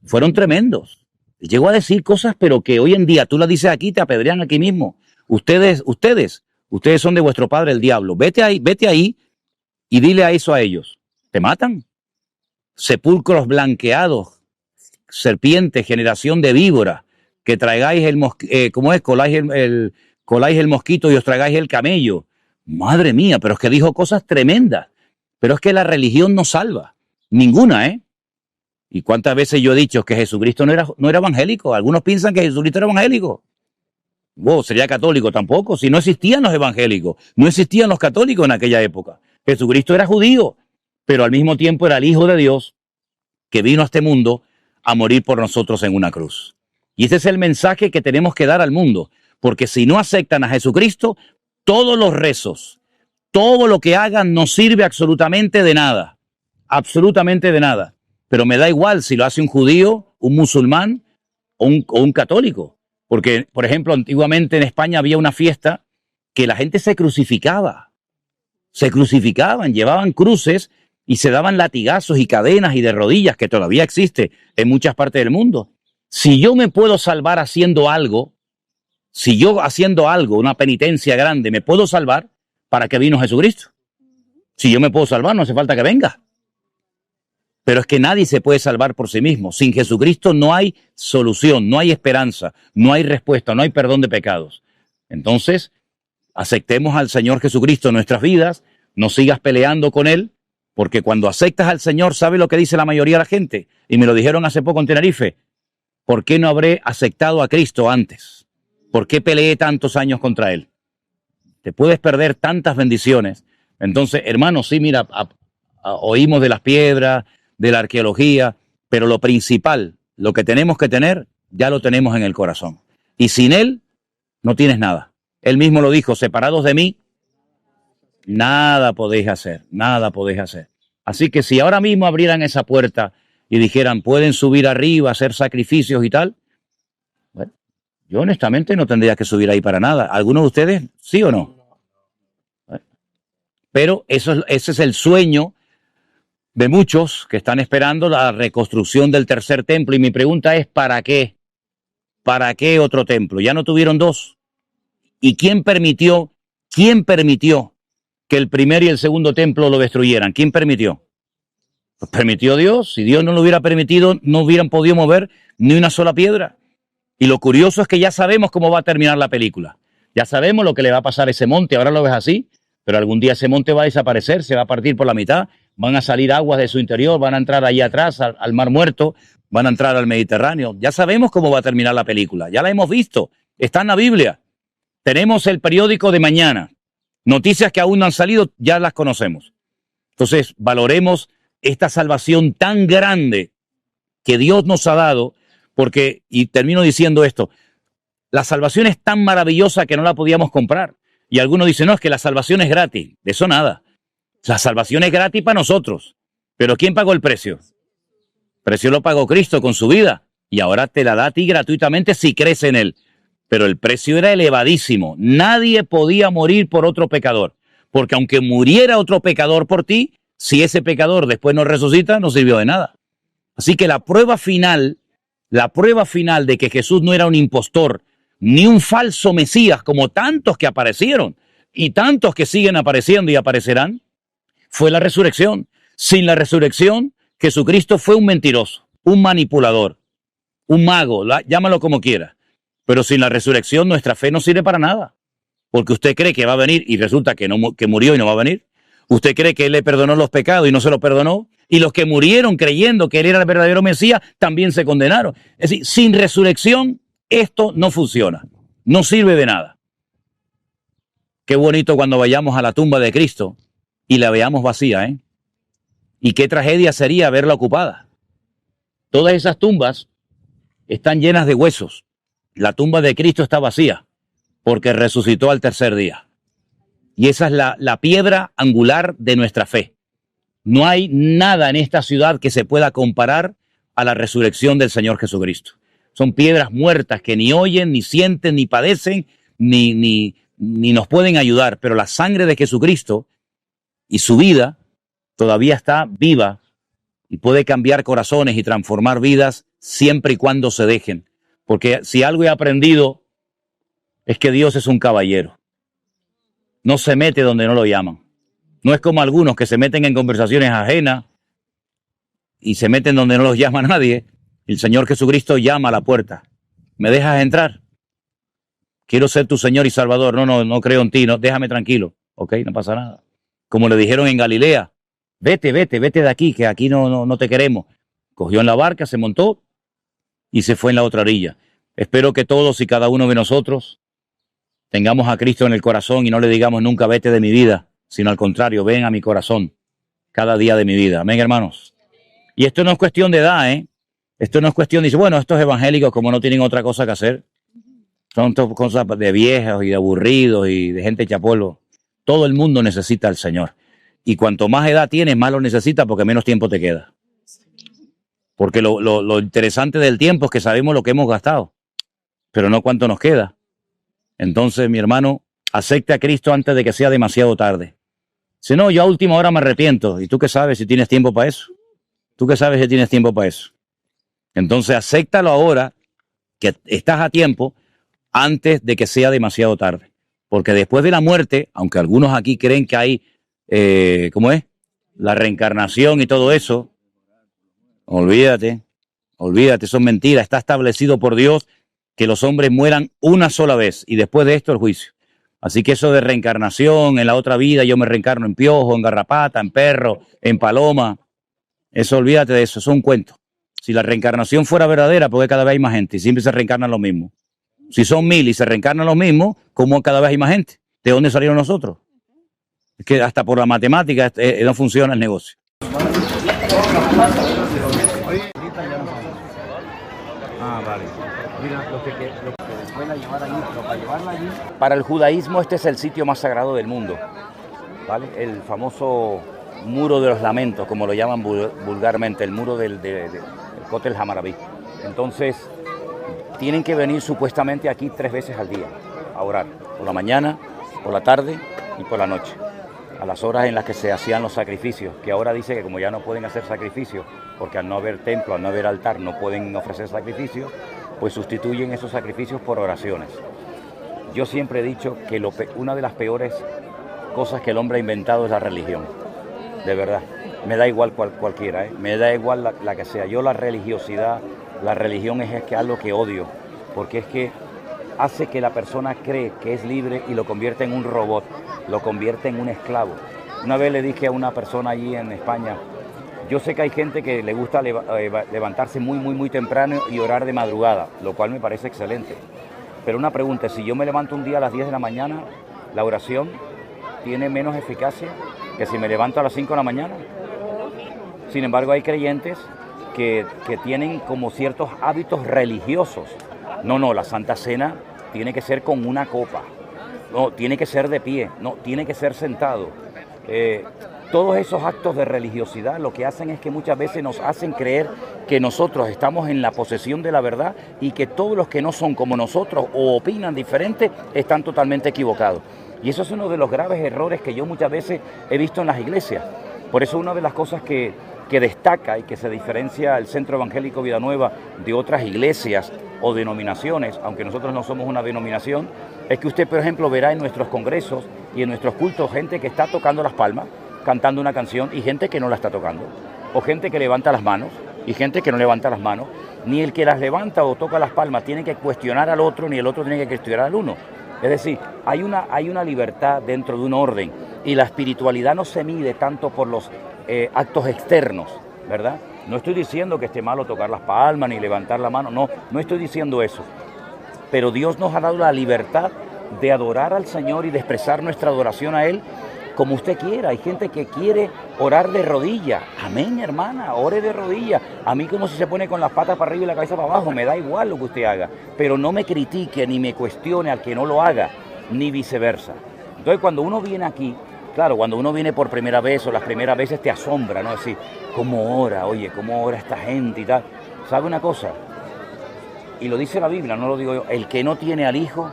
fueron tremendos. Llegó a decir cosas, pero que hoy en día tú las dices aquí, te apedrean aquí mismo. Ustedes son de vuestro padre el diablo. Vete ahí y dile a eso a ellos. Te matan. Sepulcros blanqueados, serpientes, generación de víboras, que traigáis coláis el mosquito y os traigáis el camello. Madre mía, pero es que dijo cosas tremendas. Pero es que la religión no salva. Ninguna, ¿eh? ¿Y cuántas veces yo he dicho que Jesucristo no era evangélico? Algunos piensan que Jesucristo era evangélico. Sería católico tampoco. Si no existían los evangélicos, no existían los católicos en aquella época. Jesucristo era judío, pero al mismo tiempo era el Hijo de Dios que vino a este mundo a morir por nosotros en una cruz. Y ese es el mensaje que tenemos que dar al mundo, porque si no aceptan a Jesucristo, todos los rezos, todo lo que hagan no sirve absolutamente de nada, absolutamente de nada. Pero me da igual si lo hace un judío, un musulmán o un católico. Porque, por ejemplo, antiguamente en España había una fiesta que la gente se crucificaba. Se crucificaban, llevaban cruces y se daban latigazos y cadenas y de rodillas, que todavía existe en muchas partes del mundo. Si yo me puedo salvar haciendo algo, si yo haciendo algo, una penitencia grande, me puedo salvar, ¿para qué vino Jesucristo? Si yo me puedo salvar, no hace falta que venga. Pero es que nadie se puede salvar por sí mismo. Sin Jesucristo no hay solución, no hay esperanza, no hay respuesta, no hay perdón de pecados. Entonces, aceptemos al Señor Jesucristo en nuestras vidas, no sigas peleando con Él, porque cuando aceptas al Señor, ¿sabe lo que dice la mayoría de la gente? Y me lo dijeron hace poco en Tenerife. ¿Por qué no habré aceptado a Cristo antes? ¿Por qué peleé tantos años contra Él? Te puedes perder tantas bendiciones. Entonces, hermanos, sí, mira, oímos de las piedras, de la arqueología, pero lo principal, lo que tenemos que tener, ya lo tenemos en el corazón. Y sin Él, no tienes nada. Él mismo lo dijo, separados de mí, nada podéis hacer, nada podéis hacer. Así que si ahora mismo abrieran esa puerta y dijeran, pueden subir arriba, hacer sacrificios y tal, bueno, yo honestamente no tendría que subir ahí para nada. ¿Algunos de ustedes sí o no? Bueno, pero ese es el sueño de muchos que están esperando la reconstrucción del tercer templo. Y mi pregunta es, ¿para qué? ¿Para qué otro templo? ¿Ya no tuvieron dos? ¿Y quién permitió que el primer y el segundo templo lo destruyeran? ¿Quién permitió? Pues permitió Dios. Si Dios no lo hubiera permitido, no hubieran podido mover ni una sola piedra. Y lo curioso es que ya sabemos cómo va a terminar la película. Ya sabemos lo que le va a pasar a ese monte. Ahora lo ves así, pero algún día ese monte va a desaparecer, se va a partir por la mitad, van a salir aguas de su interior, van a entrar allí atrás al Mar Muerto, van a entrar al Mediterráneo. Ya sabemos cómo va a terminar la película. Ya la hemos visto. Está en la Biblia. Tenemos el periódico de mañana. Noticias que aún no han salido, ya las conocemos. Entonces, valoremos esta salvación tan grande que Dios nos ha dado, porque, y termino diciendo esto, la salvación es tan maravillosa que no la podíamos comprar. Y algunos dicen, no, es que la salvación es gratis. De eso nada. La salvación es gratis para nosotros. Pero ¿quién pagó el precio? El precio lo pagó Cristo con su vida. Y ahora te la da a ti gratuitamente si crees en Él. Pero el precio era elevadísimo. Nadie podía morir por otro pecador. Porque aunque muriera otro pecador por ti, si ese pecador después no resucita, no sirvió de nada. Así que la prueba final de que Jesús no era un impostor, ni un falso Mesías, como tantos que aparecieron y tantos que siguen apareciendo y aparecerán, fue la resurrección. Sin la resurrección, Jesucristo fue un mentiroso, un manipulador, un mago, llámalo como quiera. Pero sin la resurrección nuestra fe no sirve para nada. Porque usted cree que va a venir y resulta que murió y no va a venir. Usted cree que Él le perdonó los pecados y no se los perdonó. Y los que murieron creyendo que Él era el verdadero Mesías también se condenaron. Es decir, sin resurrección esto no funciona. No sirve de nada. Qué bonito cuando vayamos a la tumba de Cristo y la veamos vacía, ¿eh? Y qué tragedia sería verla ocupada. Todas esas tumbas están llenas de huesos. La tumba de Cristo está vacía porque resucitó al tercer día. Y esa es la piedra angular de nuestra fe. No hay nada en esta ciudad que se pueda comparar a la resurrección del Señor Jesucristo. Son piedras muertas que ni oyen, ni sienten, ni padecen, ni nos pueden ayudar. Pero la sangre de Jesucristo y su vida todavía está viva y puede cambiar corazones y transformar vidas siempre y cuando se dejen. Porque si algo he aprendido es que Dios es un caballero. No se mete donde no lo llaman. No es como algunos que se meten en conversaciones ajenas y se meten donde no los llama nadie. El Señor Jesucristo llama a la puerta. ¿Me dejas entrar? Quiero ser tu Señor y Salvador. No creo en ti. No, déjame tranquilo. Ok, no pasa nada. Como le dijeron en Galilea, vete de aquí, que aquí no te queremos. Cogió en la barca, se montó y se fue en la otra orilla. Espero que todos y cada uno de nosotros tengamos a Cristo en el corazón y no le digamos nunca vete de mi vida, sino al contrario, ven a mi corazón cada día de mi vida. Amén, hermanos. Y esto no es cuestión de edad, ¿eh? Esto no es cuestión de decir, bueno, estos evangélicos como no tienen otra cosa que hacer, son cosas de viejos y de aburridos y de gente hecha polvo. Todo el mundo necesita al Señor. Y cuanto más edad tienes, más lo necesitas porque menos tiempo te queda. Porque lo interesante del tiempo es que sabemos lo que hemos gastado, pero no cuánto nos queda. Entonces, mi hermano, acepte a Cristo antes de que sea demasiado tarde. Si no, yo a última hora me arrepiento. ¿Y tú qué sabes si tienes tiempo para eso? ¿Tú qué sabes si tienes tiempo para eso? Entonces, acéptalo ahora, que estás a tiempo, antes de que sea demasiado tarde. Porque después de la muerte, aunque algunos aquí creen que hay, ¿cómo es? La reencarnación y todo eso, olvídate, eso es mentira. Está establecido por Dios que los hombres mueran una sola vez y después de esto el juicio. Así que eso de reencarnación, en la otra vida yo me reencarno en piojo, en garrapata, en perro, en paloma, eso olvídate de eso, es un cuento. Si la reencarnación fuera verdadera, porque cada vez hay más gente y siempre se reencarnan los mismos. Si son 1000 y se reencarnan los mismos, ¿cómo cada vez hay más gente? ¿De dónde salieron nosotros? Es que hasta por la matemática no funciona el negocio. Ah, vale. Mira, lo que pueda llevar allí, pero para llevarla allí. Para el judaísmo este es el sitio más sagrado del mundo, ¿vale? El famoso muro de los lamentos, como lo llaman vulgarmente, el muro del Kotel Hammaraví. Entonces, tienen que venir supuestamente aquí 3 veces al día a orar, por la mañana, por la tarde y por la noche, a las horas en las que se hacían los sacrificios, que ahora dice que como ya no pueden hacer sacrificios, porque al no haber templo, al no haber altar, no pueden ofrecer sacrificios, pues sustituyen esos sacrificios por oraciones. Yo siempre he dicho que una de las peores cosas que el hombre ha inventado es la religión, de verdad. Me da igual cualquiera, me da igual la que sea. Yo la religiosidad, la religión es que algo que odio, porque es que hace que la persona cree que es libre y lo convierte en un robot, lo convierte en un esclavo. Una vez le dije a una persona allí en España, yo sé que hay gente que le gusta levantarse muy temprano y orar de madrugada, lo cual me parece excelente. Pero una pregunta, si yo me levanto un día a las 10 de la mañana, ¿la oración tiene menos eficacia que si me levanto a las 5 de la mañana? Sin embargo, hay creyentes que tienen como ciertos hábitos religiosos. No, la Santa Cena tiene que ser con una copa, no, tiene que ser de pie, no, tiene que ser sentado. Todos esos actos de religiosidad lo que hacen es que muchas veces nos hacen creer que nosotros estamos en la posesión de la verdad y que todos los que no son como nosotros o opinan diferente están totalmente equivocados. Y eso es uno de los graves errores que yo muchas veces he visto en las iglesias. Por eso una de las cosas que destaca y que se diferencia el Centro Evangélico Vida Nueva de otras iglesias o denominaciones, aunque nosotros no somos una denominación, es que usted, por ejemplo, verá en nuestros congresos y en nuestros cultos gente que está tocando las palmas, cantando una canción, y gente que no la está tocando, o gente que levanta las manos y gente que no levanta las manos. Ni el que las levanta o toca las palmas tiene que cuestionar al otro, ni el otro tiene que cuestionar al uno. Es decir, hay una libertad dentro de un orden, y la espiritualidad no se mide tanto por los actos externos, ¿verdad? No estoy diciendo que esté malo tocar las palmas ni levantar la mano, no estoy diciendo eso. Pero Dios nos ha dado la libertad de adorar al Señor y de expresar nuestra adoración a Él como usted quiera. Hay gente que quiere orar de rodillas. Amén, hermana, ore de rodillas. A mí como si se pone con las patas para arriba y la cabeza para abajo, me da igual lo que usted haga. Pero no me critique ni me cuestione al que no lo haga, ni viceversa. Entonces cuando uno viene aquí, claro, cuando uno viene por primera vez o las primeras veces te asombra, ¿no? Es decir, ¿cómo ora? Oye, ¿cómo ora esta gente y tal? ¿Sabe una cosa? Y lo dice la Biblia, no lo digo yo. El que no tiene al Hijo,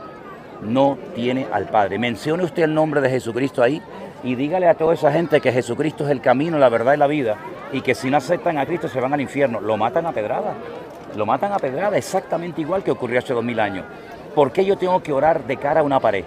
no tiene al Padre. Mencione usted el nombre de Jesucristo ahí y dígale a toda esa gente que Jesucristo es el camino, la verdad y la vida, y que si no aceptan a Cristo se van al infierno. Lo matan a pedrada. Lo matan a pedrada, exactamente igual que ocurrió hace 2000 años. ¿Por qué yo tengo que orar de cara a una pared?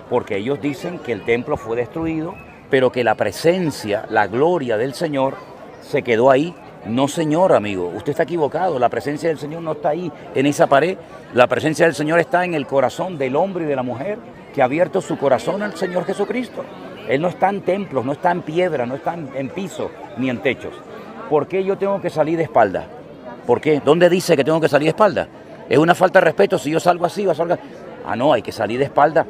Porque ellos dicen que el templo fue destruido, pero que la presencia, la gloria del Señor se quedó ahí. No, señor, amigo, usted está equivocado. La presencia del Señor no está ahí en esa pared. La presencia del Señor está en el corazón del hombre y de la mujer que ha abierto su corazón al Señor Jesucristo. Él no está en templos, no está en piedra, no está en piso ni en techos. ¿Por qué yo tengo que salir de espalda? ¿Por qué? ¿Dónde dice que tengo que salir de espalda? ¿Es una falta de respeto si yo salgo así o salgo? Ah, no, hay que salir de espalda.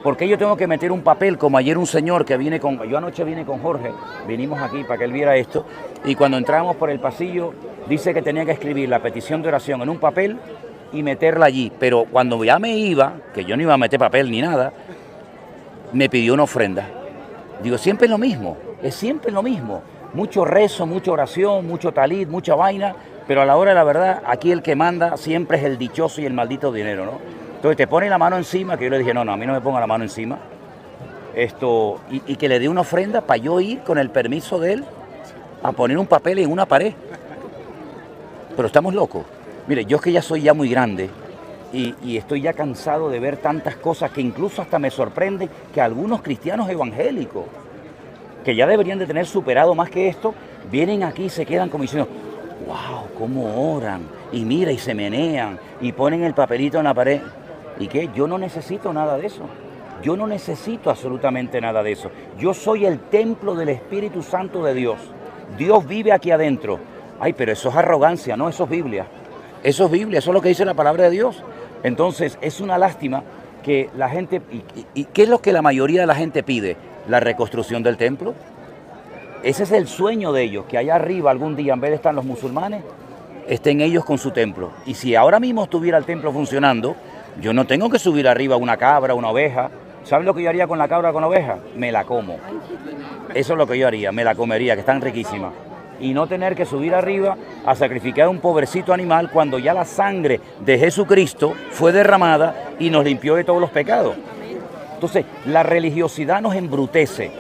¿Por qué yo tengo que meter un papel como ayer un señor que viene con... Yo anoche vine con Jorge, vinimos aquí para que él viera esto, y cuando entramos por el pasillo dice que tenía que escribir la petición de oración en un papel y meterla allí. Pero cuando ya me iba, que yo no iba a meter papel ni nada, me pidió una ofrenda. Digo, siempre es lo mismo, es siempre lo mismo. Mucho rezo, mucha oración, mucho talit, mucha vaina, pero a la hora de la verdad, aquí el que manda siempre es el dichoso y el maldito dinero, ¿no? Entonces te pone la mano encima, que yo le dije, no, a mí no me ponga la mano encima. Y que le dé una ofrenda para yo ir con el permiso de él a poner un papel en una pared. Pero estamos locos. Mire, yo es que ya soy ya muy grande y estoy ya cansado de ver tantas cosas que incluso hasta me sorprende que algunos cristianos evangélicos, que ya deberían de tener superado más que esto, vienen aquí y se quedan como diciendo, wow, cómo oran, y mira, y se menean, y ponen el papelito en la pared. ¿Y qué? Yo no necesito nada de eso. Yo no necesito absolutamente nada de eso. Yo soy el templo del Espíritu Santo de Dios. Dios vive aquí adentro. Ay, pero eso es arrogancia, no, eso es Biblia. Eso es Biblia, eso es lo que dice la palabra de Dios. Entonces, es una lástima que la gente... ¿Y qué es lo que la mayoría de la gente pide? La reconstrucción del templo. Ese es el sueño de ellos, que allá arriba algún día, en vez de estar los musulmanes, estén ellos con su templo. Y si ahora mismo estuviera el templo funcionando, yo no tengo que subir arriba una cabra, una oveja. ¿Saben lo que yo haría con la cabra o con la oveja? Me la como. Eso es lo que yo haría, me la comería, que están riquísimas. Y no tener que subir arriba a sacrificar a un pobrecito animal cuando ya la sangre de Jesucristo fue derramada y nos limpió de todos los pecados. Entonces, la religiosidad nos embrutece,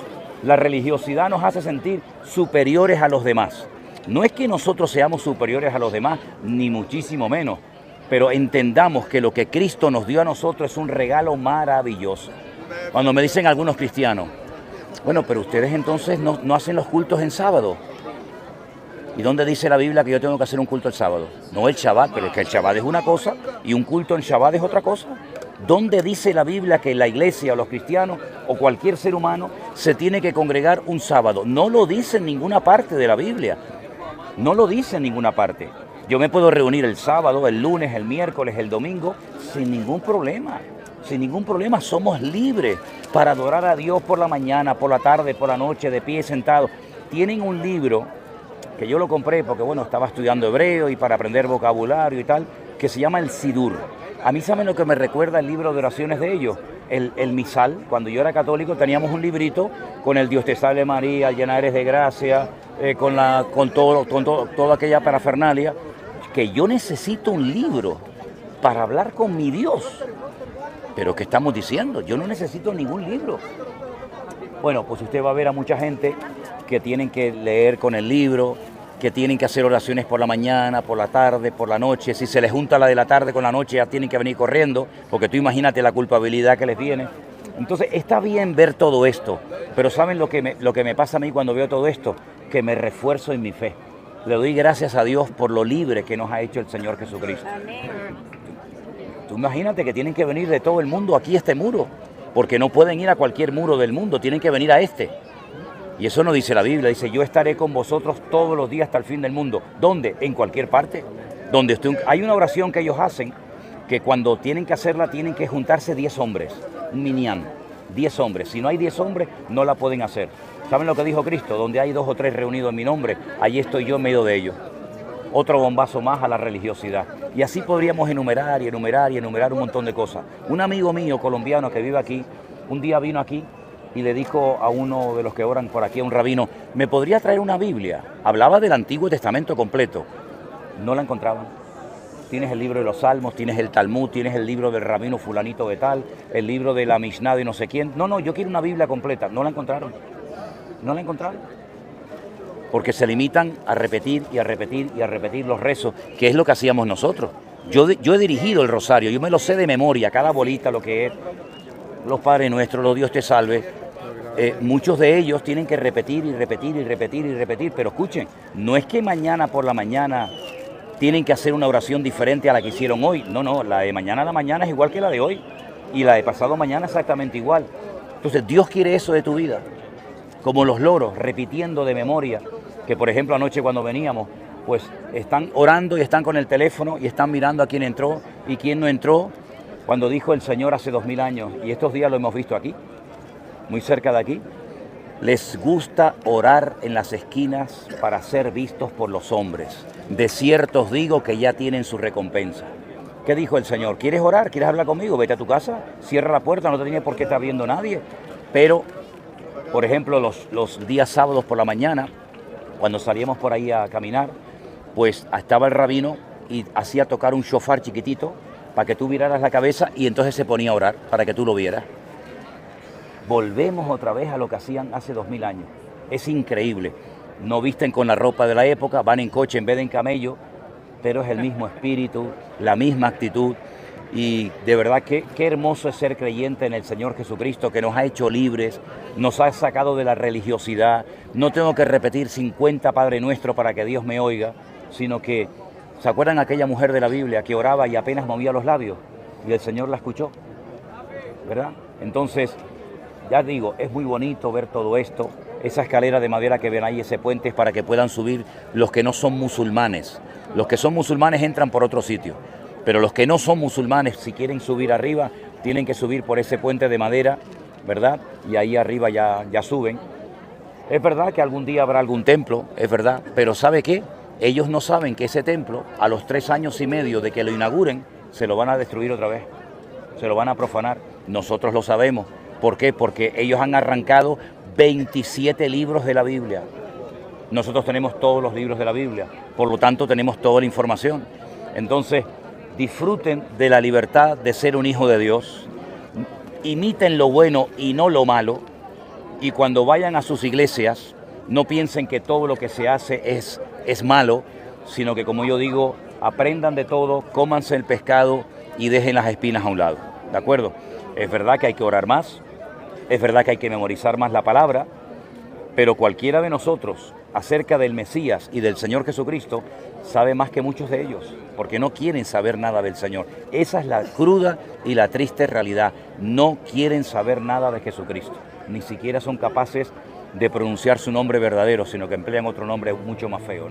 la religiosidad nos hace sentir superiores a los demás. No es que nosotros seamos superiores a los demás, ni muchísimo menos, pero entendamos que lo que Cristo nos dio a nosotros es un regalo maravilloso. Cuando me dicen algunos cristianos, bueno, pero ustedes entonces no hacen los cultos en sábado. ¿Y dónde dice la Biblia que yo tengo que hacer un culto el sábado? No el Shabbat, pero es que el Shabbat es una cosa y un culto en Shabbat es otra cosa. ¿Dónde dice la Biblia que la iglesia o los cristianos o cualquier ser humano se tiene que congregar un sábado? No lo dice en ninguna parte de la Biblia. No lo dice en ninguna parte. Yo me puedo reunir el sábado, el lunes, el miércoles, el domingo, sin ningún problema. Sin ningún problema, somos libres para adorar a Dios por la mañana, por la tarde, por la noche, de pie, sentado. Tienen un libro que yo lo compré porque, bueno, estaba estudiando hebreo y para aprender vocabulario y tal, que se llama el Sidur. A mí, ¿saben lo que me recuerda el libro de oraciones de ellos? El Misal. Cuando yo era católico teníamos un librito con el Dios te salve María, llena eres de gracia, con toda aquella parafernalia, que yo necesito un libro para hablar con mi Dios. Pero ¿qué estamos diciendo? Yo no necesito ningún libro. Bueno, pues usted va a ver a mucha gente que tienen que leer con el libro, que tienen que hacer oraciones por la mañana, por la tarde, por la noche. Si se les junta la de la tarde con la noche, ya tienen que venir corriendo, porque tú imagínate la culpabilidad que les viene. Entonces, está bien ver todo esto, pero ¿saben lo que me pasa a mí cuando veo todo esto? Que me refuerzo en mi fe. Le doy gracias a Dios por lo libre que nos ha hecho el Señor Jesucristo. Tú imagínate que tienen que venir de todo el mundo aquí a este muro, porque no pueden ir a cualquier muro del mundo, tienen que venir a este. Y eso no dice la Biblia, dice, yo estaré con vosotros todos los días hasta el fin del mundo. ¿Dónde? En cualquier parte. Donde hay una oración que ellos hacen, que cuando tienen que hacerla, tienen que juntarse 10 hombres, un minyan, 10 hombres. Si no hay 10 hombres, no la pueden hacer. ¿Saben lo que dijo Cristo? Donde hay 2 o 3 reunidos en mi nombre, allí estoy yo en medio de ellos. Otro bombazo más a la religiosidad. Y así podríamos enumerar un montón de cosas. Un amigo mío colombiano que vive aquí, un día vino aquí y le dijo a uno de los que oran por aquí, a un rabino, ¿me podría traer una Biblia? Hablaba del Antiguo Testamento completo. No la encontraban. Tienes el libro de los Salmos, tienes el Talmud, tienes el libro del rabino fulanito de tal, el libro de la Mishnah de no sé quién. No, yo quiero una Biblia completa. No la encontraron. No la encontraron. Porque se limitan a repetir y a repetir y a repetir los rezos, que es lo que hacíamos nosotros. Yo he dirigido el rosario, yo me lo sé de memoria, cada bolita, lo que es, los Padres Nuestros, los Dios te salve. Muchos de ellos tienen que repetir y repetir y repetir y repetir, pero escuchen, no es que mañana por la mañana tienen que hacer una oración diferente a la que hicieron hoy. No, la de mañana a la mañana es igual que la de hoy, y la de pasado mañana exactamente igual. Entonces Dios quiere eso de tu vida, como los loros, repitiendo de memoria, que por ejemplo anoche cuando veníamos, pues están orando y están con el teléfono y están mirando a quién entró y quién no entró, cuando dijo el Señor hace 2000 años, y estos días lo hemos visto aquí, muy cerca de aquí, les gusta orar en las esquinas para ser vistos por los hombres. De cierto os digo que ya tienen su recompensa. ¿Qué dijo el Señor? ¿Quieres orar? ¿Quieres hablar conmigo? Vete a tu casa, cierra la puerta, no te tiene por qué estar viendo nadie. Pero, por ejemplo, los días sábados por la mañana, cuando salíamos por ahí a caminar, pues estaba el rabino y hacía tocar un shofar chiquitito para que tú viraras la cabeza y entonces se ponía a orar para que tú lo vieras. Volvemos otra vez a lo que hacían hace 2000 años. Es increíble. No visten con la ropa de la época, van en coche en vez de en camello, pero es el mismo espíritu, la misma actitud. Y de verdad que qué hermoso es ser creyente en el Señor Jesucristo, que nos ha hecho libres, nos ha sacado de la religiosidad. No tengo que repetir 50 Padre Nuestro para que Dios me oiga, sino que, ¿se acuerdan aquella mujer de la Biblia que oraba y apenas movía los labios? Y el Señor la escuchó, ¿verdad? Entonces, ya digo, es muy bonito ver todo esto. Esa escalera de madera que ven ahí, ese puente, es para que puedan subir los que no son musulmanes. Los que son musulmanes entran por otro sitio, pero los que no son musulmanes, si quieren subir arriba, tienen que subir por ese puente de madera, ¿verdad? Y ahí arriba ya suben. Es verdad que algún día habrá algún templo, es verdad, pero ¿sabe qué? Ellos no saben que ese templo, a los 3 años y medio de que lo inauguren, se lo van a destruir otra vez, se lo van a profanar. Nosotros lo sabemos. ¿Por qué? Porque ellos han arrancado 27 libros de la Biblia. Nosotros tenemos todos los libros de la Biblia, por lo tanto tenemos toda la información. Entonces, disfruten de la libertad de ser un hijo de Dios, imiten lo bueno y no lo malo, y cuando vayan a sus iglesias, no piensen que todo lo que se hace es malo, sino que, como yo digo, aprendan de todo, cómanse el pescado y dejen las espinas a un lado, ¿de acuerdo? Es verdad que hay que orar más, es verdad que hay que memorizar más la palabra, pero cualquiera de nosotros acerca del Mesías y del Señor Jesucristo sabe más que muchos de ellos, porque no quieren saber nada del Señor. Esa es la cruda y la triste realidad. No quieren saber nada de Jesucristo. Ni siquiera son capaces de pronunciar su nombre verdadero, sino que emplean otro nombre mucho más feo.